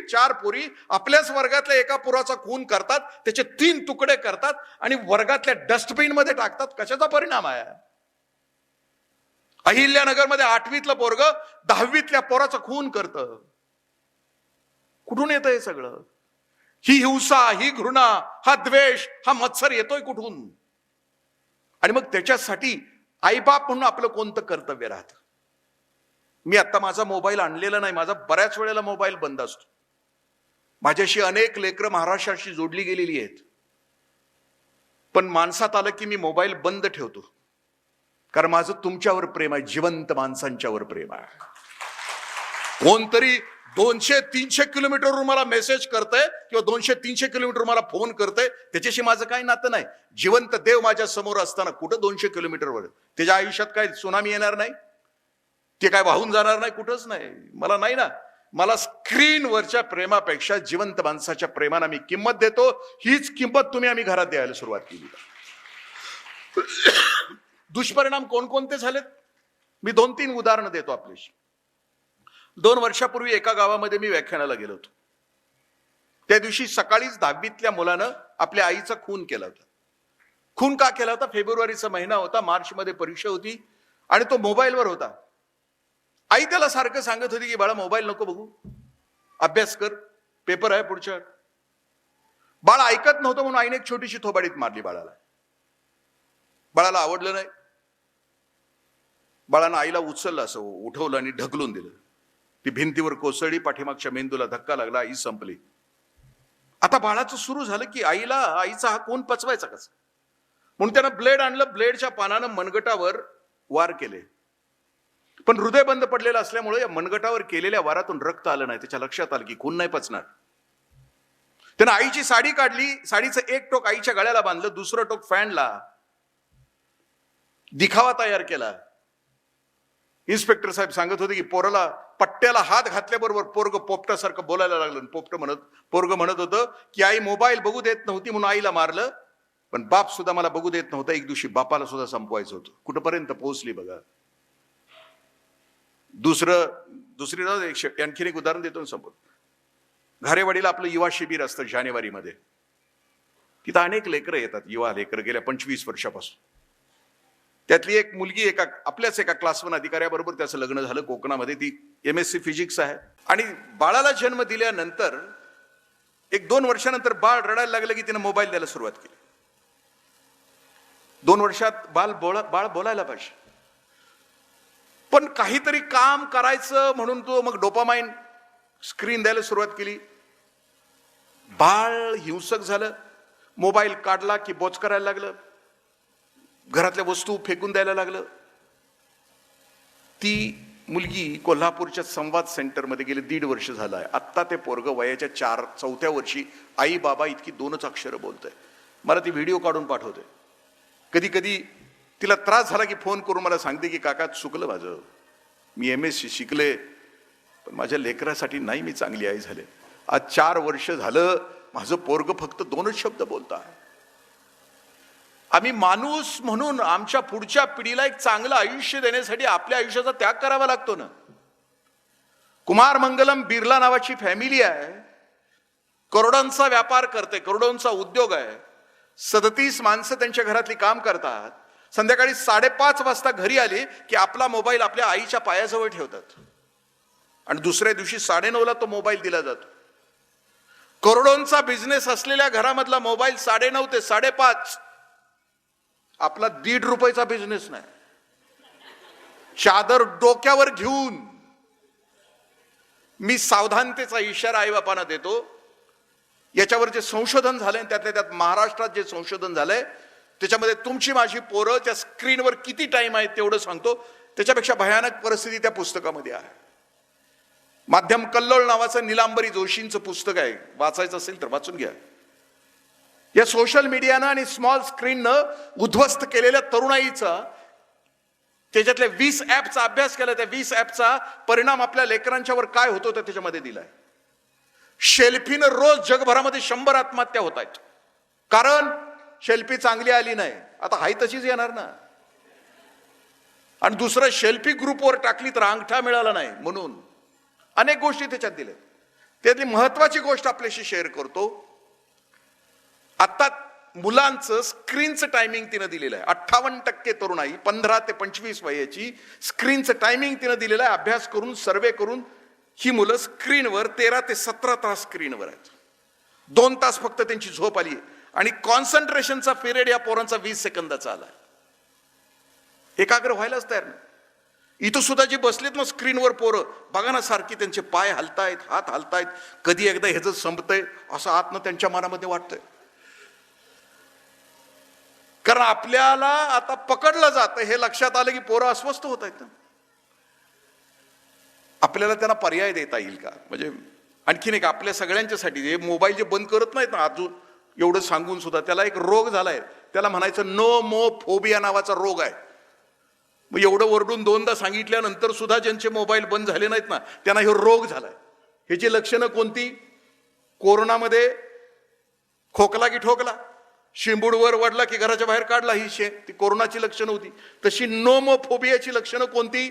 4 पोरी आपल्याच वर्गातल्या एका पोराचा खून करतात, त्याचे 3 तुकडे करतात आणि वर्गातल्या डस्टबिन मध्ये टाकतात. कशाचा परिणाम आहे? अहिल्यानगरमध्ये 8वीतलं पोरग 10वीतल्या पोराचा खून करतं. कुठून येतं हे सगळं? ही हिंसा, ही घृणा, हा द्वेष, हा मत्सर येतोय कुठून? आणि मग त्याच्यासाठी आईबाप म्हणून आपलं कोणतं कर्तव्य राहतं? मी आता माझा मोबाईल आणलेला नाही, माझा बऱ्याच वेळेला मोबाईल बंद असतो. माझ्याशी अनेक लेकरं महाराष्ट्राशी जोडली गेलेली आहेत, पण माणसात आलं की मी मोबाईल बंद ठेवतो, कारण माझं तुमच्यावर प्रेम आहे, जिवंत माणसांच्यावर प्रेम आहे. कोणतरी 200-300 किलोमीटरवरून मला मेसेज करतंय किंवा 200-300 किलोमीटर मला फोन करतंय, त्याच्याशी माझं काही नातं नाही. जिवंत देव माझ्या समोर असताना कुठं 200 किलोमीटरवर? त्याच्या आयुष्यात काय सुनामी येणार नाही? ते काय वाहून जाणार नाही? कुठंच नाही. मला नाही ना. मला स्क्रीनवरच्या प्रेमापेक्षा जिवंत माणसाच्या प्रेमाला मी किंमत देतो. हीच किंमत आम्ही घरात द्यायला सुरुवात केली. दुष्परिणाम कोणकोणते झालेत? मी 2-3 उदाहरणं देतो आपल्याशी. 2 वर्षापूर्वी एका गावामध्ये मी व्याख्यानाला गेलो होतो. त्या दिवशी सकाळीच 10वीतल्या मुलानं आपल्या आईचा खून केला होता. खून का केला होता? फेब्रुवारीचा महिना होता, मार्चमध्ये परीक्षा होती आणि तो मोबाईलवर होता. आई त्याला सारखं सांगत होती की बाळा मोबाईल नको बघू, अभ्यास कर, पेपर आहे पुढच्या. बाळ ऐकत नव्हतं म्हणून आईने एक छोटीशी थोबाडीत मारली बाळाला. बाळाला आवडलं नाही. बाळानं आईला उचललं, असं उठवलं आणि ढकलून दिलं. ती भिंतीवर कोसळली, पाठीमागच्या मेंदूला धक्का लागला, आई संपली. आता बाळाचं सुरू झालं की आईचा हा खून पचवायचा कसा, म्हणून त्यानं ब्लेड आणलं. ब्लेडच्या पानानं मनगटावर वार केले, पण हृदय बंद पडलेलं असल्यामुळे या मनगटावर केलेल्या वारातून रक्त आलं नाही. त्याच्या लक्षात आलं की खून नाही पचणार. त्यानं आईची साडी काढली, साडीचं एक टोक आईच्या गळ्याला बांधलं, दुसरं टोक फॅनला. दिखावा तयार केला. इन्स्पेक्टर साहेब सांगत होते की पोराला पट्ट्याला हात घातल्याबरोबर पोरग पोपटासारखं बोलायला लागलं. पोरग म्हणत होतं की आई मोबाईल बघू देत नव्हती म्हणून आईला मारलं, पण बाप सुद्धा मला बघू देत नव्हता, एक दिवशी बापाला सुद्धा संपवायचं होतं. कुठपर्यंत पोहोचली बघा. दुसरी आणखीन एक उदाहरण देतो समोर. घारेवाडीला आपलं युवा शिबिर असतं जानेवारीमध्ये. तिथं अनेक लेकरं येतात, युवा लेकरं, गेल्या 25 वर्षापासून. त्यातली एक मुलगी आपल्याच एका क्लास 1 अधिकाऱ्याबरोबर त्याचं लग्न झालं कोकणामध्ये. ती MSc फिजिक्स आहे. आणि बाळाला जन्म दिल्यानंतर 1-2 वर्षानंतर बाळ रडायला लागलं की तिने मोबाईल द्यायला सुरुवात केली. 2 वर्षात बाळ बोलायला पाहिजे, पण काहीतरी काम करायचं म्हणून तो मग डोपामाइन स्क्रीन द्यायला सुरुवात केली. बाळ हिंसक झालं. मोबाईल काढला की बोच करायला लागलं, घरातल्या वस्तू फेकून द्यायला लागलं. ती मुलगी कोल्हापूरच्या संवाद सेंटरमध्ये गेले 1.5 वर्ष झालं आहे. आत्ता ते पोरग वयाच्या 4-4थ्या वर्षी आई बाबा इतकी 2च अक्षरं बोलतंय. मला ती व्हिडिओ काढून पाठवते. कधी कधी तिला त्रास झाला की फोन करून मला सांगते की काका चुकलं माझं, मी MSc शिकले, पण माझ्या लेकरासाठी नाही मी चांगली आई झाले. आज 4 वर्ष झालं माझं पोरग फक्त 2च शब्द बोलता. आम्ही माणूस म्हणून आमच्या पुढच्या पिढीला एक चांगलं आयुष्य देण्यासाठी आपल्या आयुष्याचा त्याग करावा लागतो ना. कुमार मंगलम बिर्ला नावाची फॅमिली आहे, करोडोंचा व्यापार करते, करोडोंचा उद्योग आहे. 37 माणसं त्यांच्या घरातली काम करतात. संध्याकाळी 5:30 वाजता घरी आली की आपला मोबाईल आपल्या आईच्या पायाजवळ ठेवतात आणि दुसऱ्या दिवशी 9:30ला तो मोबाईल दिला जातो. करोडोंचा बिझनेस असलेल्या घरामधला मोबाईल 9:30 ते 5:30. आपला 1.5 रुपयाचा बिझनेस नाही. चादर डोक्यावर घेऊन मी सावधानतेचा इशारा आई बापांना देतो. याच्यावर जे संशोधन झालंय, त्यातल्या त्यात महाराष्ट्रात जे संशोधन झालंय, त्याच्यामध्ये तुमची माझी पोरं त्या स्क्रीनवर किती टाइम आहे तेवढं सांगतो. त्याच्यापेक्षा भयानक परिस्थिती त्या पुस्तकामध्ये आहे. माध्यम कल्लोळ नावाचं नीलांबरी जोशींचं पुस्तक आहे, वाचायचं असेल तर वाचून घ्या. या सोशल मीडियानं आणि स्मॉल स्क्रीननं उद्ध्वस्त केलेल्या तरुणाईचा, त्याच्यातल्या 20 ऍपचा अभ्यास केला. त्या 20 ऍपचा परिणाम आपल्या लेकरांच्यावर काय होतो तर त्याच्यामध्ये दिलाय. शेल्फीनं रोज जगभरामध्ये 100 आत्महत्या होत आहेत, कारण शेल्फी चांगली आली नाही. आता हाय तशीच येणार ना. आणि दुसरं, शेल्फी ग्रुपवर टाकली तर अंगठा मिळाला नाही म्हणून अनेक गोष्टी त्याच्यात दिल्या. त्यातली महत्वाची गोष्ट आपल्याशी शेअर करतो. आता मुलांचं स्क्रीनचं टायमिंग तिनं दिलेलं आहे. 58% तरुणाई 15 ते 25 वयाची स्क्रीनचं टायमिंग तिनं दिलेलं आहे. अभ्यास करून, सर्वे करून ही मुलं स्क्रीनवर 13 ते 17 तास स्क्रीनवर आहेत. 2 तास फक्त त्यांची झोप आली आणि कॉन्सन्ट्रेशनचा पिरियड या पोरांचा 20 सेकंदाचा आला. एकाग्र व्हायलाच तयार नाही. इथं सुद्धा जे बसलेत ना स्क्रीनवर पोरं, बघा ना सारखी त्यांचे पाय हलतायत, हात हलतायत, कधी एकदा ह्याचं संपतंय असं आतनं त्यांच्या मनामध्ये वाटतंय. कारण आपल्याला आता पकडलं जातं हे लक्षात आलं की पोरं अस्वस्थ होत आहेत. आपल्याला त्यांना पर्याय देता येईल का? म्हणजे आणखीन एक आपल्या सगळ्यांच्यासाठी हे मोबाईल जे बंद करत नाहीत ना अजून एवढं सांगून सुद्धा, त्याला एक रोग झालाय, त्याला म्हणायचं नो मो फोबिया नावाचा रोग आहे. मग एवढं ओरडून 2दा सांगितल्यानंतर सुद्धा ज्यांचे मोबाईल बंद झाले नाहीत ना त्यांना हे रोग झालाय. ह्याची लक्षणं कोणती? कोरोनामध्ये खोकला की ठोकला, शिंबूडवर वडला की घराच्या बाहेर काढला, ही ती कोरोनाची लक्षणं होती. तशी नोमोफोबियाची लक्षणं कोणती?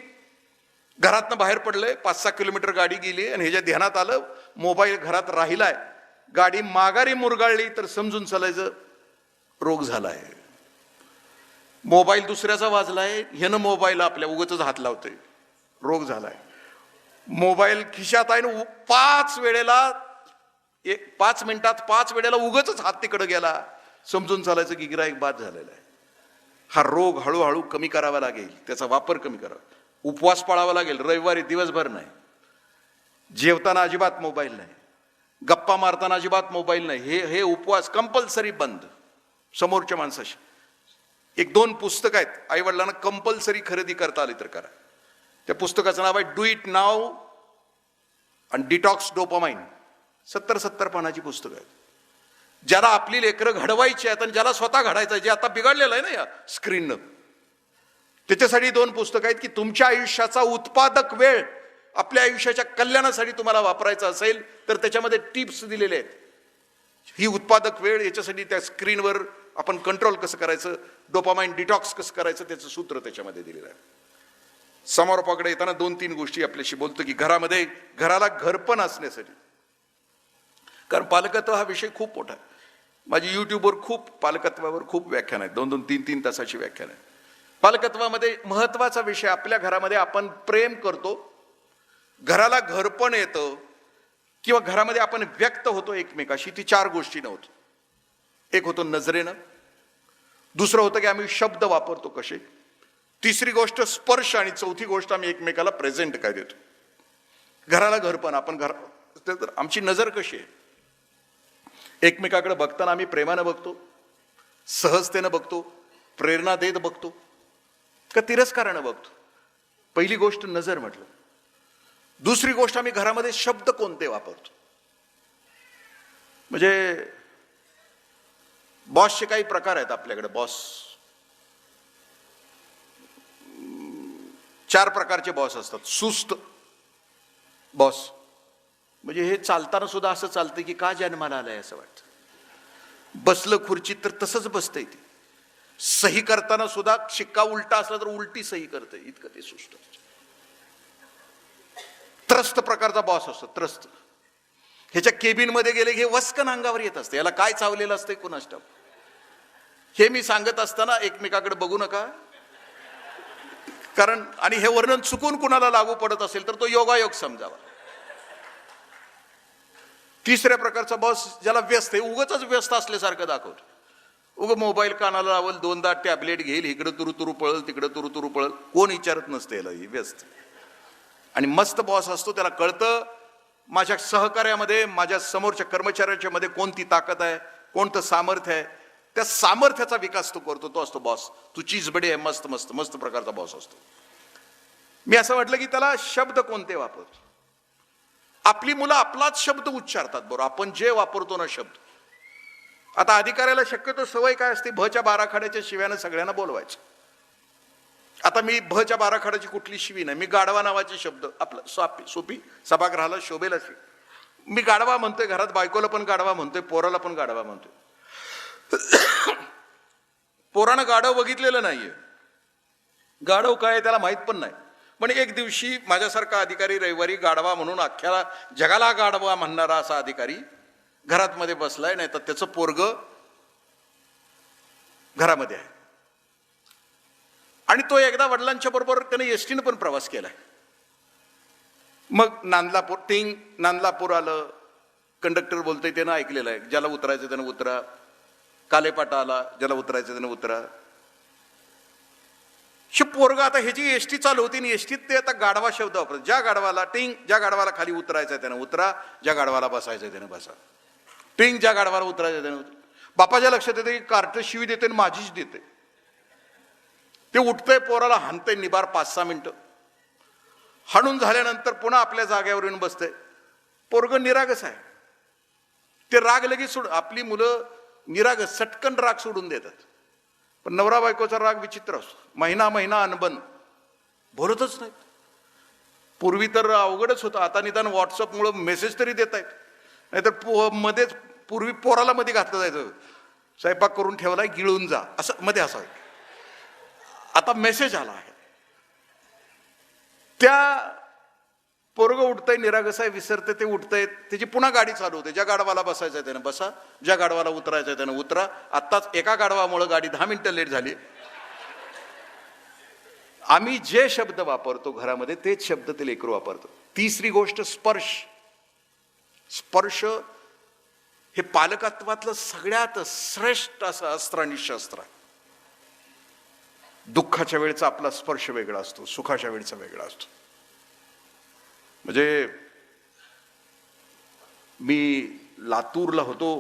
घरातनं बाहेर पडलंय, 5-6 किलोमीटर गाडी गेली आणि ह्याच्या ध्यानात आलं मोबाईल घरात राहिलाय, गाडी माघारी मुरगाळली तर समजून चालायचं रोग झालाय. मोबाईल दुसऱ्याचा वाजलाय, ह्यानं मोबाईल आपल्या उगाचच हात लावतोय, रोग झालाय. मोबाईल खिशात आहे ना 5 मिनिटात 5 वेळेला उगाचच हात तिकडे गेला, समजून चालायचं की गिऱ्हाईक बाद झालेला आहे. हा रोग हळूहळू कमी करावा लागेल, त्याचा वापर कमी करावा. उपवास पाळावा लागेल, रविवारी दिवसभर नाही, जेवताना अजिबात मोबाईल नाही, गप्पा मारताना अजिबात मोबाईल नाही. हे उपवास कंपल्सरी बंद. समोरच्या माणसाशी 1-2 पुस्तक आहेत, आई वडिलांना कंपल्सरी खरेदी करता आली तर करा. त्या पुस्तकाचं नाव आहे डू इट नाव आणि डिटॉक्स डोपामाइन. 70 पानाची पुस्तकं आहेत. ज्याला आपली लेकरं घडवायची आहेत आणि ज्याला स्वतः घडायचं आहे, जे आता बिघडलेलं आहे ना या स्क्रीननं, त्याच्यासाठी 2 पुस्तकं आहेत की तुमच्या आयुष्याचा उत्पादक वेळ आपल्या आयुष्याच्या कल्याणासाठी तुम्हाला वापरायचा असेल तर त्याच्यामध्ये टिप्स दिलेले आहेत. ही उत्पादक वेळ याच्यासाठी त्या स्क्रीनवर आपण कंट्रोल कसं करायचं, डोपामाइन डिटॉक्स कसं करायचं, त्याचं सूत्र त्याच्यामध्ये दिलेलं आहे. समारोपाकडे येताना 2-3 गोष्टी आपल्याशी बोलतो की घराला घरपण असण्यासाठी, कारण पालकत्व हा विषय खूप मोठा आहे. माझी युट्यूबवर खूप पालकत्वावर खूप व्याख्यान आहेत, 2-2, 3-3 तासाची व्याख्यान आहे. पालकत्वामध्ये महत्वाचा विषय, आपल्या घरामध्ये आपण प्रेम करतो, घराला घरपण येतं किंवा घरामध्ये आपण व्यक्त होतो एकमेकाशी, ती 4 गोष्टी नव्हतं. एक होतं नजरेनं, दुसरं होतं की आम्ही शब्द वापरतो कसे, तिसरी गोष्ट स्पर्श, आणि चौथी गोष्ट आम्ही एकमेकाला प्रेझेंट काय देतो. घराला घरपण, आपण तर आमची नजर कशी आहे, एकमेकाकडे बघताना आम्ही प्रेमानं बघतो, सहजतेनं बघतो, प्रेरणा देत बघतो का तिरस्कारानं बघतो. पहिली गोष्ट नजर म्हटलं. दुसरी गोष्ट आम्ही घरामध्ये शब्द कोणते वापरतो. म्हणजे बॉसचे काही प्रकार आहेत आपल्याकडे. बॉस 4 प्रकारचे बॉस असतात. सुस्त बॉस म्हणजे हे चालताना सुद्धा असं चालतं की का जन्माला आलाय असं वाटतं. बसलं खुर्चीत तर तसंच बसतंय ते. सही करताना सुद्धा शिक्का उलटा असला तर उलटी सही करतंय, इतकं ते सुस्त. त्रस्त प्रकारचा बॉस असतो, त्रस्त. ह्याच्या केबिन मध्ये गेले हे वस्कन अंगावर येत असते, याला काय चावलेलं असतंय कुणास ठाऊक. हे मी सांगत असताना एकमेकाकडे बघू नका, कारण आणि हे वर्णन चुकून कुणाला लागू पडत असेल तर तो योगायोग समजावा. तिसऱ्या प्रकारचा बॉस ज्याला व्यस्त आहे, उगाच व्यस्त असल्यासारखं दाखवतो. उगं मोबाईल कानाला लावल, 2दा टॅबलेट घेईल, इकडं तुरु पळल, तिकडं तुरु पळल, कोण विचारत नसते याला, ही व्यस्त. आणि मस्त बॉस असतो, त्याला कळतं माझ्या सहकार्यामध्ये, माझ्या समोरच्या कर्मचाऱ्याच्या मध्ये कोणती ताकद आहे, कोणतं सामर्थ्य आहे, त्या सामर्थ्याचा विकास तो करतो, तो असतो बॉस. तू चीज बडी आहे, मस्त मस्त मस्त प्रकारचा बॉस असतो. मी असं म्हटलं की त्याला शब्द कोणते वापरतो. आपली मुलं आपलाच शब्द उच्चारतात बरोबर, आपण जे वापरतो ना शब्द. आता अधिकाऱ्याला शक्यतो सवय काय असते, भच्या 12 खाड्याच्या शिव्यानं सगळ्यांना बोलवायचं. आता मी भच्या 12 खाड्याची कुठली शिवी नाही, मी गाढवा नावाचे शब्द, आपलं सोपी सभागृहाला शोभेल अशी मी गाढवा म्हणतोय. घरात बायकोला पण गाढवा म्हणतोय, पोराला पण गाढवा म्हणतोय. पोरानं गाढव बघितलेलं नाहीये, गाढव काय त्याला माहित पण नाही. पण एक दिवशी माझ्यासारखा अधिकारी रविवारी गाढवा म्हणून अख्ख्या जगाला गाढवा म्हणणारा असा अधिकारी घरात मध्ये बसलाय, नाही तर त्याचं पोरग घरामध्ये आहे. आणि तो एकदा वडिलांच्या बरोबर त्याने एसटीनं पण प्रवास केलाय. मग नांदलापूर टिंग नांदलापूर आलं. कंडक्टर बोलतोय त्यानं ऐकलेलं आहे, ज्याला उतरायचं त्यानं उतरा. कालेपाटा आला, ज्याला उतरायचं त्यानं उतरा. पोरग आता ह्याची एसटी चालू होती आणि एसटीत ते आता गाढवा शब्द वापरत. ज्या गाढवाला टिंग, ज्या गाढवाला खाली उतरायचं त्यानं उतरा, ज्या गाढवाला बसायचं त्यानं बसा. टिंग, ज्या गाढवाला उतरायचं त्यानं उतरा. बापाच्या लक्षात येते की कार्ट शिवी देते आणि माझीच देते. ते उठतंय, पोराला हाणतंय निबार 5-6 मिनिटं. हाणून झाल्यानंतर पुन्हा आपल्या जाग्यावर येऊन बसतंय. पोरग निरागस आहे. ते राग लगेच सोड. आपली मुलं निरागस सटकन राग सोडून देतात. पण नवरा बायकोचा राग विचित्र असतो. महिना अनबन बोलतच नाहीत. पूर्वी तर अवघडच होतं. आता निदान व्हॉट्सअपमुळे मेसेज तरी देत आहेत. नाहीतर मध्येच पूर्वी पोराला मध्ये घातलं जायचं, स्वयंपाक करून ठेवलाय गिळून जा असं मध्ये असावं. आता मेसेज आला आहे. त्या पोरग उठतंय, निरागस आहे, विसरते, ते उठतंय, त्याची पुन्हा गाडी चालू होते. ज्या गाडवाला बसायचंय त्यानं बसा, ज्या गाडवाला उतरायचंय त्यानं उतरा. आत्ताच एका गाडवामुळे गाडी 10 मिनिटं लेट झाली. आम्ही जे शब्द वापरतो घरामध्ये तेच शब्द ते लेकरू वापरतो. तिसरी गोष्ट स्पर्श. स्पर्श हे पालकत्वातलं सगळ्यात श्रेष्ठ असं अस्त्र आणि शस्त्र आहे. दुःखाच्या वेळेचा आपला स्पर्श वेगळा असतो, सुखाच्या वेळेचा वेगळा असतो. म्हणजे मी लातूरला होतो,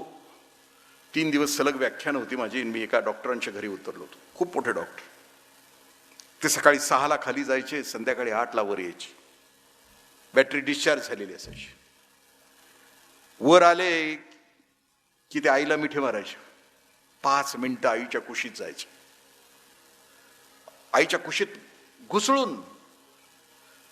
3 दिवस सलग व्याख्यान होती माझी. मी एका डॉक्टरांच्या घरी उतरलो होतो. खूप मोठे डॉक्टर. ते सकाळी 6ला खाली जायचे, संध्याकाळी 8ला वर यायचे. बॅटरी डिस्चार्ज झालेली असायची. वर आले की ते आईला मिठी मारायचे. 5 मिनिटं आईच्या कुशीत जायचे. आईच्या कुशीत घुसळून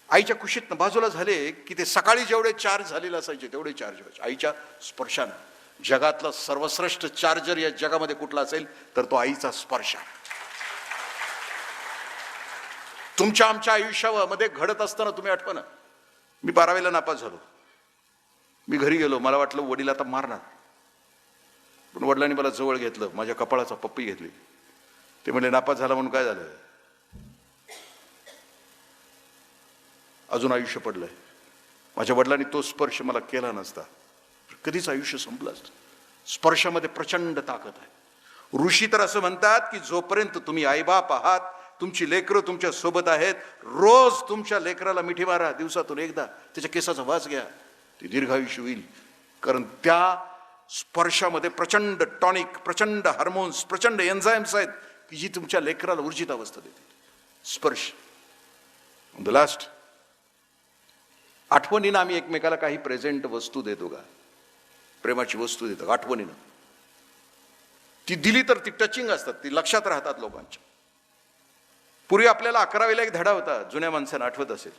आईच्या कुशीत बाजूला झाले की ते सकाळी जेवढे चार्ज झालेले असायचे तेवढे चार्ज व्हायचे आईच्या स्पर्शाने. जगातला सर्वश्रेष्ठ चार्जर या जगामध्ये कुठला असेल तर तो आईचा स्पर्श आहे. तुमच्या आमच्या आयुष्यामध्ये घडत असताना तुम्ही आठवा ना, मी 12वीला नापास झालो. मी घरी गेलो. मला वाटलं वडील आता मारणार, पण वडिलांनी मला जवळ घेतलं, माझ्या कपाळाचा पप्पी घेतली. ते म्हणले नापास झाला म्हणून काय झालं, अजून आयुष्य पडलंय. माझ्या वडिलांनी तो स्पर्श मला केला नसता कधीच आयुष्य संपलं असतं. स्पर्शामध्ये प्रचंड ताकद आहे. ऋषी तर असं म्हणतात की जोपर्यंत तुम्ही आईबाप आहात, तुमची लेकरं तुमच्या सोबत आहेत, रोज तुमच्या लेकराला मिठी मारा, दिवसातून एकदा त्याच्या केसाचा वास घ्या, ते दीर्घायुष्य होईल. कारण त्या स्पर्शामध्ये प्रचंड टॉनिक, प्रचंड हार्मोन्स, प्रचंड एन्झाइम्स आहेत की जी तुमच्या लेकराला ऊर्जित अवस्था देते. स्पर्श. द लास्ट, आठवणीनं आम्ही एकमेकाला काही प्रेझेंट वस्तू देतो का, प्रेमाची वस्तू देतो आठवणीनं. ती दिली तर ती टचिंग असतात, ती लक्षात राहतात लोकांच्या. पूर्वी आपल्याला 11वीला एक धडा होता, जुन्या माणसांना आठवत असेल.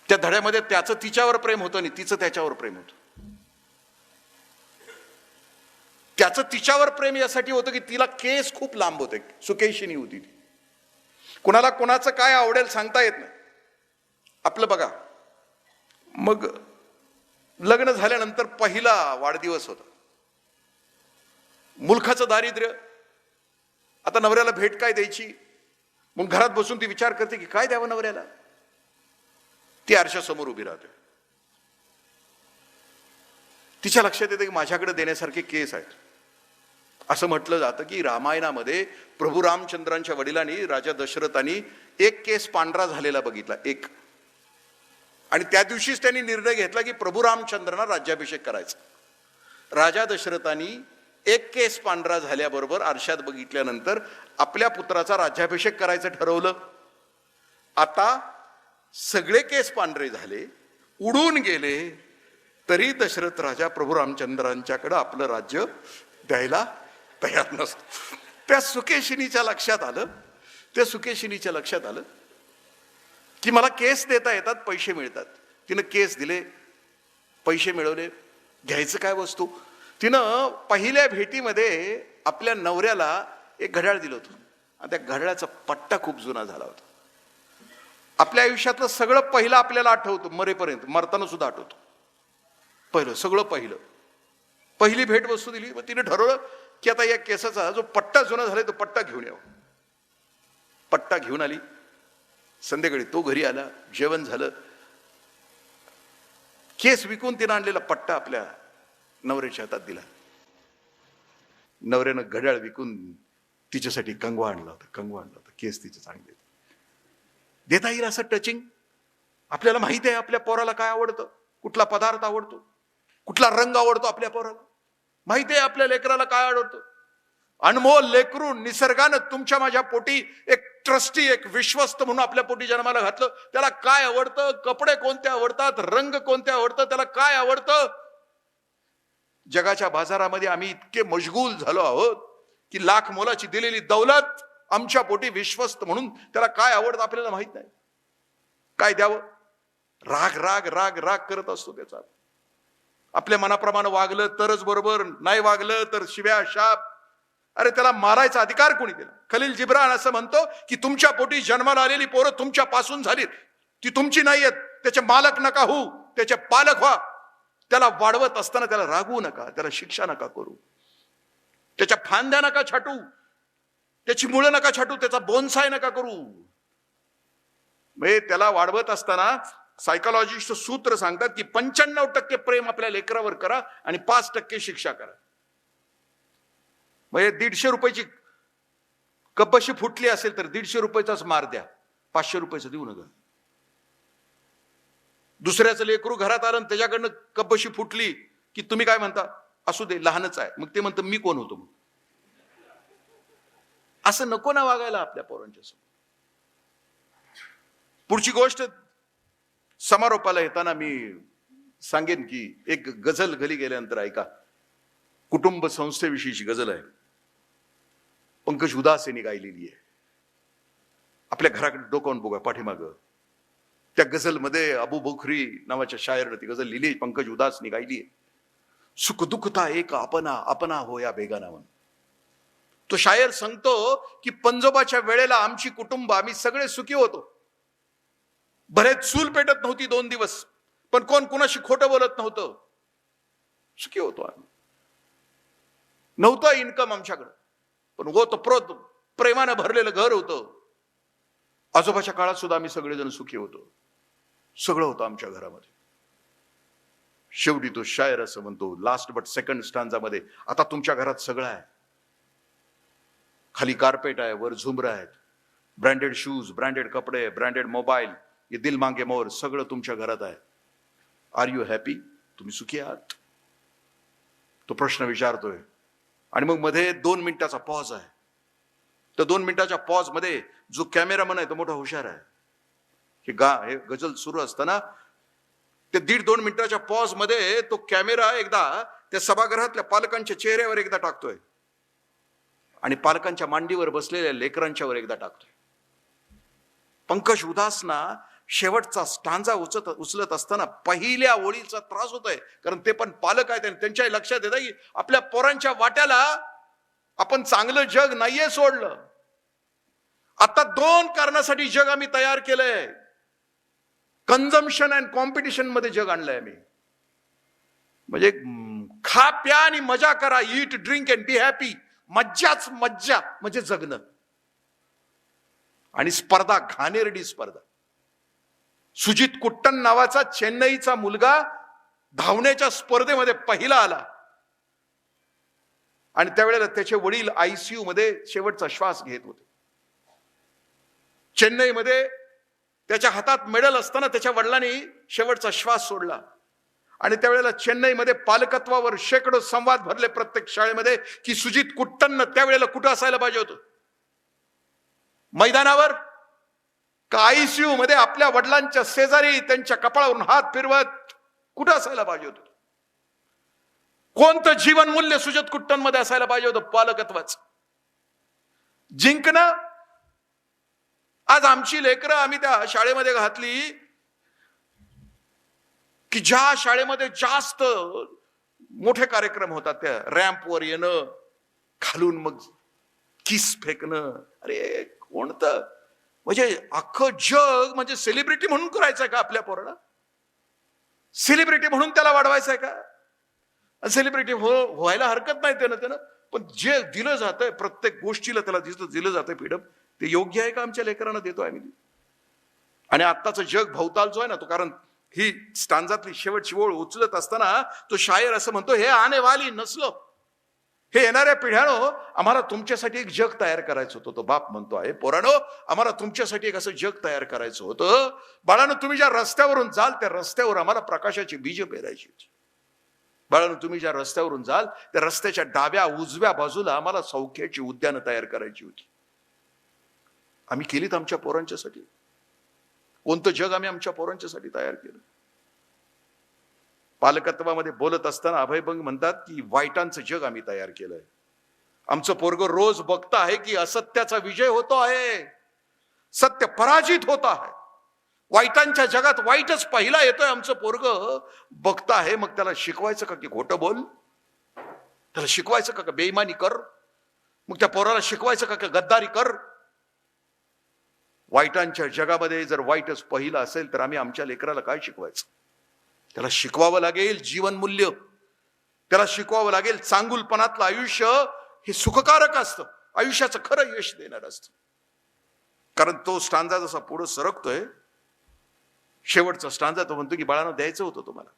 त्या धड्यामध्ये त्याचं तिच्यावर प्रेम होतं आणि तिचं त्याच्यावर प्रेम होतं. त्याचं तिच्यावर प्रेम यासाठी होतं की तिला केस खूप लांब होते, सुकेशिनी होती ती. कुणाला कोणाचं काय आवडेल सांगता येत नाही. आपलं बघा, मग लग्न झाल्यानंतर पहिला वाढदिवस होता. मुलखाचं दारिद्र्य. आता नवऱ्याला भेट काय द्यायची, मग घरात बसून ती विचार करते की काय द्यावं नवऱ्याला. ती आरशासमोर उभी राहते. तिच्या लक्षात येते की माझ्याकडे देण्यासारखे केस आहेत. असं म्हटलं जातं की रामायणामध्ये प्रभू रामचंद्रांच्या वडिलांनी, राजा दशरथांनी एक केस पांढरा झालेला बघितला, एक. आणि त्या दिवशीच त्यांनी निर्णय घेतला की प्रभू रामचंद्रांना राज्याभिषेक करायचा. राजा दशरथांनी एक केस पांढरा झाल्याबरोबर आरशात बघितल्यानंतर आपल्या पुत्राचा राज्याभिषेक करायचं ठरवलं. आता सगळे केस पांढरे झाले, उडून गेले, तरी दशरथ राजा प्रभू रामचंद्रांच्याकडे आपलं राज्य द्यायला तयार नसतो. त्या सुकेशिनीच्या लक्षात आलं की मला केस देता येतात, पैसे मिळतात. तिनं केस दिले, पैसे मिळवले, घ्यायचं काय वस्तू. तिनं पहिल्या भेटीमध्ये आपल्या नवऱ्याला एक घड्याळ दिलं होतं आणि त्या घड्याळाचा पट्टा खूप जुना झाला होता. आपल्या आयुष्यातलं सगळं पहिलं आपल्याला आठवतं, मरेपर्यंत, मरताना सुद्धा आठवतो. सगळं पहिली भेट वस्तू दिली. मग तिने ठरवलं की आता या केसाचा जो पट्टा जुना झालाय तो पट्टा घेऊन यावं. पट्टा घेऊन आली. संध्याकाळी तो घरी आला, जेवण झालं. केस विकून तिनं आणलेला पट्टा आपल्या नवऱ्याच्या हातात दिला. नवऱ्यानं घड्याळ विकून तिच्यासाठी कंगवा आणला होता. केस तिचे चांगले देता येईल असं टचिंग. आपल्याला माहिती आहे आपल्या पोराला काय आवडतं, कुठला पदार्थ आवडतो, कुठला रंग आवडतो. आपल्या पोराला माहिती आहे आपल्या लेकराला काय आवडतं. अनमोल लेकरू निसर्गानं तुमच्या माझ्या पोटी एक ट्रस्टी, एक विश्वस्त म्हणून आपल्या पोटी जन्माला घातलं. त्याला काय आवडतं, कपडे कोणते आवडतात, रंग कोणते आवडतं, त्याला काय आवडतं. जगाच्या बाजारामध्ये आम्ही इतके मशगूल झालो आहोत की लाख मोलाची दिलेली दौलत आमच्या पोटी विश्वस्त म्हणून त्याला काय आवडतं आपल्याला माहित नाही. काय द्यावं, राग राग राग राग करत असतो त्याचा. आपल्या मनाप्रमाणे वागलं तरच बरोबर, नाही वागलं तर शिव्या शाप. अरे त्याला मारायचा अधिकार कोणी दिला. खलील जिब्रान असं म्हणतो की तुमच्या पोटी जन्माला आलेली पोरं तुमच्या पासून झालीत, ती तुमची नाही आहेत. त्याचे मालक नका होऊ, त्याचे पालक व्हा. त्याला वाढवत असताना त्याला रागवू नका, त्याला शिक्षा नका करू, त्याच्या फांद्या नका छाटू, त्याची मुळं नका छाटू, त्याचा बोनसाय नका करू. म्हणजे त्याला वाढवत असताना सायकोलॉजिस्ट सूत्र सांगतात की 95% प्रेम आपल्या लेकरावर करा आणि 5% शिक्षा करा. म्हणजे 150 रुपयाची कपशी फुटली असेल तर 150 रुपयाचाच मार द्या, 500 रुपयाचं देऊ नका. दुसऱ्याचं लेकरू घरात आलं त्याच्याकडनं कपशी फुटली की तुम्ही काय म्हणता, असू दे लहानच आहे. मग ते म्हणतं मी कोण होतो. असं नको ना वागायला आपल्या पोरांच्या समोर. पुढची गोष्ट समारोपाला येताना मी सांगेन की एक गझल घरी गेल्यानंतर ऐका. कुटुंब संस्थेविषयीची गझल आहे, पंकज उदास यांनी गायलेली आहे. आपल्या घराकडे डोकावून बघा पाठीमागं. त्या गझलमध्ये अबू बखरी नावाच्या शायरनं ती गझल लिहिली, पंकज उदासनी गायली आहे. सुख दुःखता एक अपना अपना होया बेगाना म्हणून. तो शायर सांगतो की पंजोबाच्या वेळेला आमची कुटुंब आम्ही सगळे सुखी होतो. बरेच चूल पेटत नव्हती 2 दिवस, पण कोण कुणाशी खोटं बोलत नव्हतं, सुखी होतो आम्ही. नव्हतं इन्कम आमच्याकडं, पण होतं प्रेमानं भरलेलं घर होतं. आजोबाच्या काळात सुद्धा आम्ही सगळेजण सुखी होतो, सगळं होतं आमच्या घरामध्ये. शेवटी तो शायर असं म्हणतो लास्ट बट सेकंड स्टांजामध्ये, आता तुमच्या घरात सगळं आहे. खाली कार्पेट आहे, वर झुमरं आहेत, ब्रँडेड शूज, ब्रँडेड कपडे, ब्रँडेड मोबाईल, ये दिल मांगे मोर, सगळं तुमच्या घरात आहे. आर यू हॅपी, तुम्ही सुखी आहात. तो प्रश्न विचारतोय. आणि मग मध्ये 2 मिनिटाचा पॉज आहे. तर 2 मिनिटाच्या पॉज मध्ये जो कॅमेरामन आहे तो मोठा हुशार आहे. हे गझल सुरू असताना ते 1.5-2 मिनिटाच्या पॉज मध्ये तो कॅमेरा एकदा त्या सभागृहातल्या पालकांच्या चेहऱ्यावर एकदा टाकतोय आणि पालकांच्या मांडीवर बसलेल्या लेकरांच्यावर एकदा टाकतोय. पंकज उदासना शेवटचा स्टांजा उचलत असताना पहिल्या ओळीचा त्रास होतोय, कारण ते पण पालक आहेत आणि त्यांच्या लक्षात येतं की आपल्या पोरांच्या वाट्याला आपण चांगलं जग नाहीये सोडलं. आता 2 कारणासाठी जग आम्ही तयार केलंय. कन्झम्पशन अँड कॉम्पिटिशन मध्ये जग आणलंय आम्ही. म्हणजे खा प्या आणि मजा करा, eat drink and be happy. मज्जाच मज्जा म्हणजे जगणं. आणि स्पर्धा, घाणेरडी स्पर्धा. सुजित कुट्टन नावाचा चेन्नईचा मुलगा धावण्याच्या स्पर्धेमध्ये पहिला आला आणि त्यावेळेला त्याचे वडील आयसीयू मध्ये शेवटचा श्वास घेत होते. चेन्नईमध्ये त्याच्या हातात मेडल असताना त्याच्या वडिलांनी शेवटचा श्वास सोडला. आणि त्यावेळेला चेन्नईमध्ये पालकत्वावर शेकडो संवाद भरले प्रत्येक शाळेमध्ये की सुजित कुट्टन त्यावेळेला कुठं असायला पाहिजे होतं, मैदानावर का आयसीयू मध्ये आपल्या वडिलांच्या शेजारी त्यांच्या कपाळावरून हात फिरवत कुठं असायला पाहिजे होतं. कोणतं जीवन मूल्य सुजित कुट्टन मध्ये असायला पाहिजे होतं, पालकत्वाच. जिंकणं. आज आमची लेकरं आम्ही त्या शाळेमध्ये घातली की ज्या शाळेमध्ये जास्त मोठे कार्यक्रम होतात, त्या रॅम्पवर येणं, खालून मग किस फेकणं. अरे कोणतं, म्हणजे अख्खं जग म्हणजे सेलिब्रिटी म्हणून करायचंय का आपल्या पोराला? सेलिब्रिटी म्हणून त्याला वाढवायचंय का? सेलिब्रिटी व्हायला हरकत नाही त्यानं, पण जे दिलं जातंय प्रत्येक गोष्टीला त्याला दिलं जातंय फ्रीडम, ते योग्य आहे का आमच्या लेकरांना देतो आम्ही? आणि आत्ताचं जग भवताल जो आहे ना तो, कारण ही स्टांजातली शेवटची ओळ उचलत असताना तो शायर असं म्हणतो, हे आने वाली नसलो, हे येणाऱ्या पिढ्यानो, आम्हाला तुमच्यासाठी एक जग तयार करायचं होतं. तो बाप म्हणतो आहे, पोरानो, आम्हाला तुमच्यासाठी एक असं जग तयार करायचं होतं. बाळानो, तुम्ही ज्या रस्त्यावरून जाल त्या रस्त्यावर आम्हाला प्रकाशाची बीज पेरायची होती. बाळानो, तुम्ही ज्या रस्त्यावरून जाल त्या रस्त्याच्या डाव्या उजव्या बाजूला आम्हाला सौख्याची उद्यानं तयार करायची होती. आम्ही केलीत आमच्या पोरांच्यासाठी. कोणतं जग आम्ही आमच्या पोरांच्यासाठी तयार केलं? पालकत्वामध्ये बोलत असताना अभयभंग म्हणतात की वाईटांचं जग आम्ही तयार केलंय. आमचं पोरग रोज बघत आहे की असत्याचा विजय होतो आहे, सत्य पराजित होत आहे. वाईटांच्या जगात वाईटच पहिला येतोय. आमचं पोरग बघत आहे. मग त्याला शिकवायचं का की खोटं बोल? त्याला शिकवायचं का बेईमानी कर? मग त्या पोराला शिकवायचं का गद्दारी कर? वाईटांच्या जगामध्ये जर वाईटच पहिला असेल तर आम्ही आमच्या लेकराला काय शिकवायचं? त्याला शिकवावं लागेल जीवनमूल्य. त्याला शिकवावं लागेल चांगुलपणातलं आयुष्य हे सुखकारक असतं, आयुष्याचं खरं यश देणार असतं. कारण तो स्टांजा जसा पुढे सरकतोय, शेवटचा स्टांजा तो म्हणतो की बाळांनो, द्यायचं होतं तुम्हाला.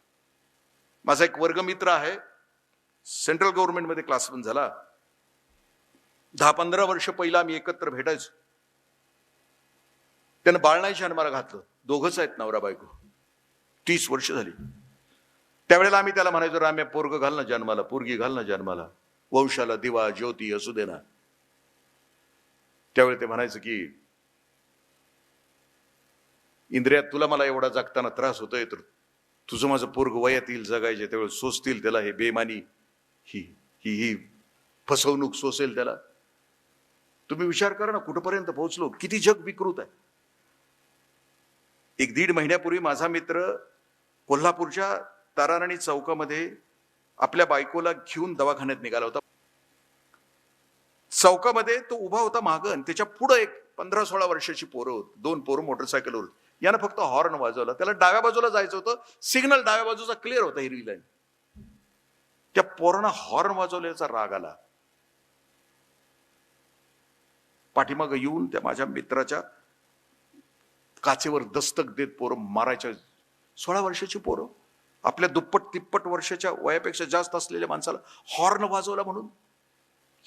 माझा एक वर्गमित्र आहे, सेंट्रल गव्हर्नमेंटमध्ये क्लासमन झाला. 10-15 वर्ष पहिला आम्ही एकत्र भेटायचो. त्यानं बाळ नाही जन्माला घातलं. दोघंच आहेत, नवरा बायको. 30 वर्ष झाली. त्यावेळेला आम्ही त्याला म्हणायचो, राम्या पोरग घाल ना जन्माला, पोरगी घाल ना जन्माला, वंशाला दिवा ज्योती असू दे ना. त्यावेळी ते म्हणायचं की इंद्रियात तुला मला एवढा जगताना त्रास होतोय, तर तुझं माझं पोरग वयात येईल जगायचे त्यावेळेस सोसतील त्याला हे बेमानी, ही ही ही फसवणूक सोसेल त्याला. तुम्ही विचार करा ना कुठपर्यंत पोहोचलो, किती जग विकृत आहे. 1-1.5 महिन्यापूर्वी माझा मित्र कोल्हापूरच्या ताराराणी चौकामध्ये आपल्या बायकोला घेऊन दवाखान्यात निघाला होता. चौकामध्ये तो उभा होता मागं, आणि त्याच्या पुढे एक 15-16 वर्षाची पोरं होती. 2 पोरं मोटरसायकलवर. यानं फक्त हॉर्न वाजवला. त्याला डाव्या बाजूला जायचं होतं, सिग्नल डाव्या बाजूचा क्लिअर होता, हिरवी लाईन. त्या पोरांना हॉर्न वाजवल्याचा राग आला. पाठीमागं येऊन त्या माझ्या मित्राच्या काचेवर दस्तक देत पोरं मारायच्या. 16 वर्षाची पोरं आपल्या दुप्पट तिप्पट वर्षाच्या वयापेक्षा जास्त असलेल्या माणसाला हॉर्न वाजवला म्हणून.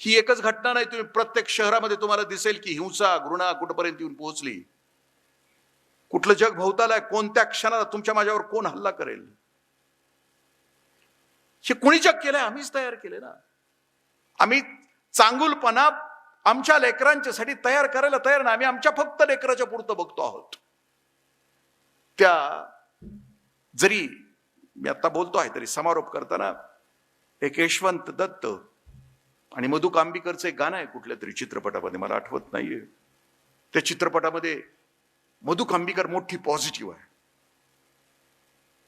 ही एकच घटना नाही, तुम्ही प्रत्येक शहरामध्ये तुम्हाला दिसेल की हिंसा घृणा कुठपर्यंत येऊन पोहोचली. कुठलं जग भोवताला, कोणत्या क्षणाला तुमच्या माझ्यावर कोण हल्ला करेल. हे कुणी जग केलंय? आम्हीच तयार केले ना. आम्ही चांगुलपणा आमच्या लेकरांच्यासाठी तयार करायला तयार नाही. आम्ही आमच्या फक्त लेकराच्या पुरतं बघतो आहोत. त्या जरी मी आता बोलतो आहे तरी समारोप करताना एक यशवंत दत्त आणि मधु कांबीकरचं एक गाणं आहे कुठल्या तरी चित्रपटामध्ये, मला आठवत नाहीये. त्या चित्रपटामध्ये मधु कांबीकर मोठी पॉझिटिव्ह आहे,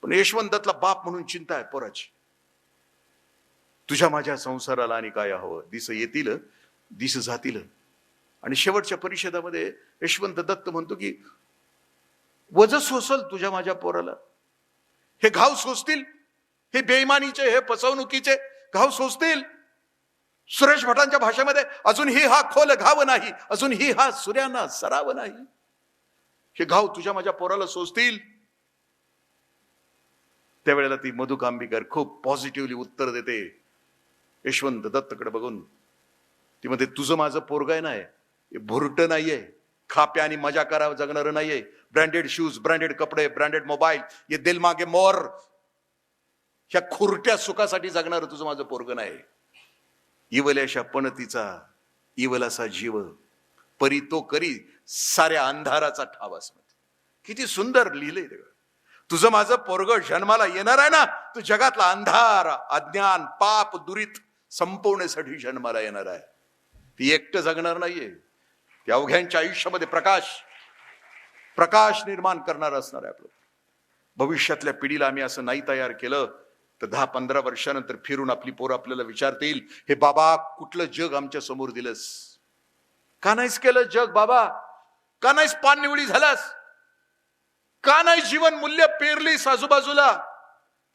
पण यशवंत दत्तला बाप म्हणून चिंता आहे पोराची. तुझ्या माझ्या संसाराला आणि काय हवं, दिस येतील दिस जातील. आणि शेवटच्या परिषदामध्ये यशवंत दत्त म्हणतो की वज सोसल तुझ्या माझ्या पोराला, हे घाव सोसतील, हे बेईमानीचे हे फसवणुकीचे घाव सोसतील. सुरेश भटांच्या भाषेमध्ये अजूनही हा खोल घाव नाही, अजूनही हा सूर्याना सराव नाही. हे घाव तुझ्या माझ्या पोराला सोसतील. त्यावेळेला ती मधु कांबीकर खूप पॉझिटिव्हली उत्तर देते यशवंत दत्तकडे बघून. ती म्हणते, तुझं माझं पोरग आहे ना, हे भुरट नाहीये, खाप्या आणि मजा करावं जगणार नाहीये. ब्रँडेड शूज, ब्रँडेड कपडे, ब्रँडेड मोबाईल, ये दिल मागे मोर, ह्या खुरट्या सुखासाठी जगणार तुझं माझं पोरग नाही. इवल्याशा पणतीचा इवलासा जीव, परी तो करी साऱ्या अंधाराचा ठावास. किती सुंदर लिहिलंय ते. तुझं माझं पोरग जन्माला येणार आहे ना, तू जगातला अंधार अज्ञान पाप दुरित संपवण्यासाठी जन्माला येणार आहे. ती एकटं जगणार नाहीये, ती अवघ्यांच्या आयुष्यामध्ये प्रकाश निर्माण करणार असणार आहे. आपलं भविष्यातल्या पिढीला आम्ही असं नाही तयार केलं तर 10-15 वर्षानंतर फिरून आपली पोरं आपल्याला विचारतील, हे बाबा कुठलं जग आमच्या समोर दिलंस? का नाहीस केलं जग बाबा? का नाहीस पाणनिवडी झालास? का नाही जीवन मूल्य पेरलीस आजूबाजूला?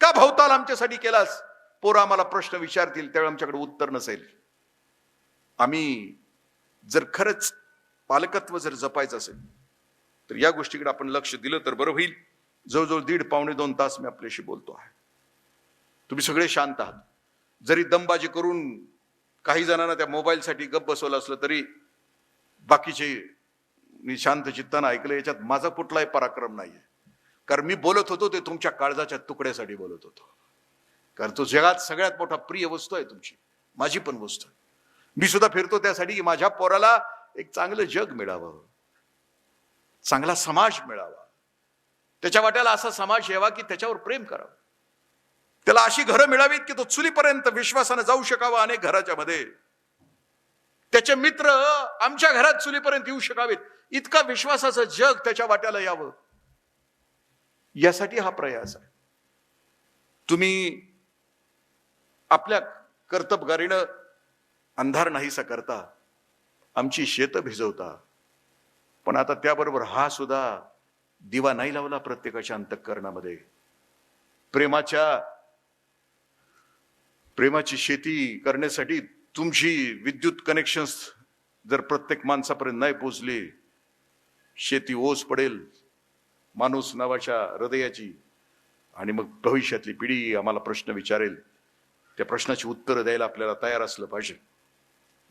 का भवताल आमच्यासाठी केलास? पोरं आम्हाला प्रश्न विचारतील, त्यावेळी आमच्याकडे उत्तर नसेल. आम्ही जर खरंच पालकत्व जर जपायचं असेल तर या गोष्टीकडे आपण लक्ष दिलं तर बरं होईल. जवळजवळ 1.5-2 तास मी आपल्याशी बोलतो आहे. तुम्ही सगळे शांत आहात. जरी दमबाजी करून काही जणांना त्या मोबाईलसाठी गप्प बसवलं असलं तरी बाकीचे मी शांत चित्तानं ऐकलं. याच्यात माझा कुठलाही पराक्रम नाहीये, कारण मी बोलत होतो ते तुमच्या काळजाच्या तुकड्यासाठी बोलत होतो. कारण तो जगात सगळ्यात मोठा प्रिय वस्तू आहे तुमची, माझी पण वस्तू आहे. मी सुद्धा फिरतो त्यासाठी की माझ्या पोराला एक चांगलं जग मिळावं, चांगला समाज मिळावा, त्याच्या वाट्याला असा समाज यावा की त्याच्यावर प्रेम करावं, त्याला अशी घरं मिळावीत की तो चुलीपर्यंत विश्वासानं जाऊ शकावा अनेक घराच्या मध्ये, त्याचे मित्र आमच्या घरात चुलीपर्यंत येऊ शकावेत, इतका विश्वासाचं जग त्याच्या वाट्याला यावं, यासाठी हा प्रयास आहे. तुम्ही आपल्या कर्तबगारीनं अंधार नाहीसा करता, आमची शेतं भिजवता, पण आता त्याबरोबर हा सुद्धा दिवा नाही लावला प्रत्येकाच्या अंतःकरणामध्ये. प्रेमाची शेती करण्यासाठी तुमची विद्युत कनेक्शन्स जर प्रत्येक माणसापर्यंत नाही पोचली, शेती ओस पडेल माणूस नावाच्या हृदयाची, आणि मग भविष्यातली पिढी आम्हाला प्रश्न विचारेल. त्या प्रश्नाची उत्तरं द्यायला आपल्याला तयार असलं पाहिजे.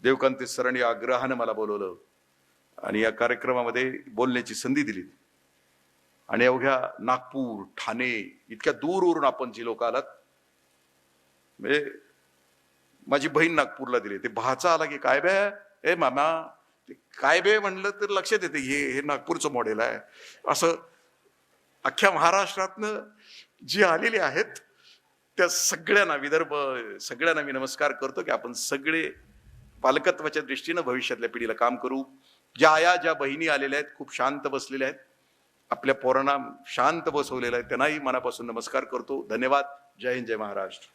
देवकांत सरांनी आग्रहानं मला बोलवलं आणि या कार्यक्रमामध्ये बोलण्याची संधी दिली. आणि अवघ्या नागपूर, ठाणे, इतक्या दूरवरून आपण जी लोक आलात, म्हणजे माझी बहीण नागपूरला दिली, ते भाचा आला की काय बे, ए मामा, ते काय बे म्हणलं तर लक्षात येते हे नागपूरचं मॉडेल आहे. असं अख्ख्या महाराष्ट्रातनं जी आलेली आहेत त्या सगळ्यांना, विदर्भ सगळ्यांना मी नमस्कार करतो की आपण सगळे पालकत्वाच्या दृष्टीनं भविष्यातल्या पिढीला काम करू. ज्या आया, ज्या बहिणी आलेल्या आहेत, खूप शांत बसलेल्या आहेत, आपल्या पोरांना शांत बसवलेलं आहे, त्यांनाही मनापासून नमस्कार करतो. धन्यवाद. जय हिंद, जय महाराष्ट्र.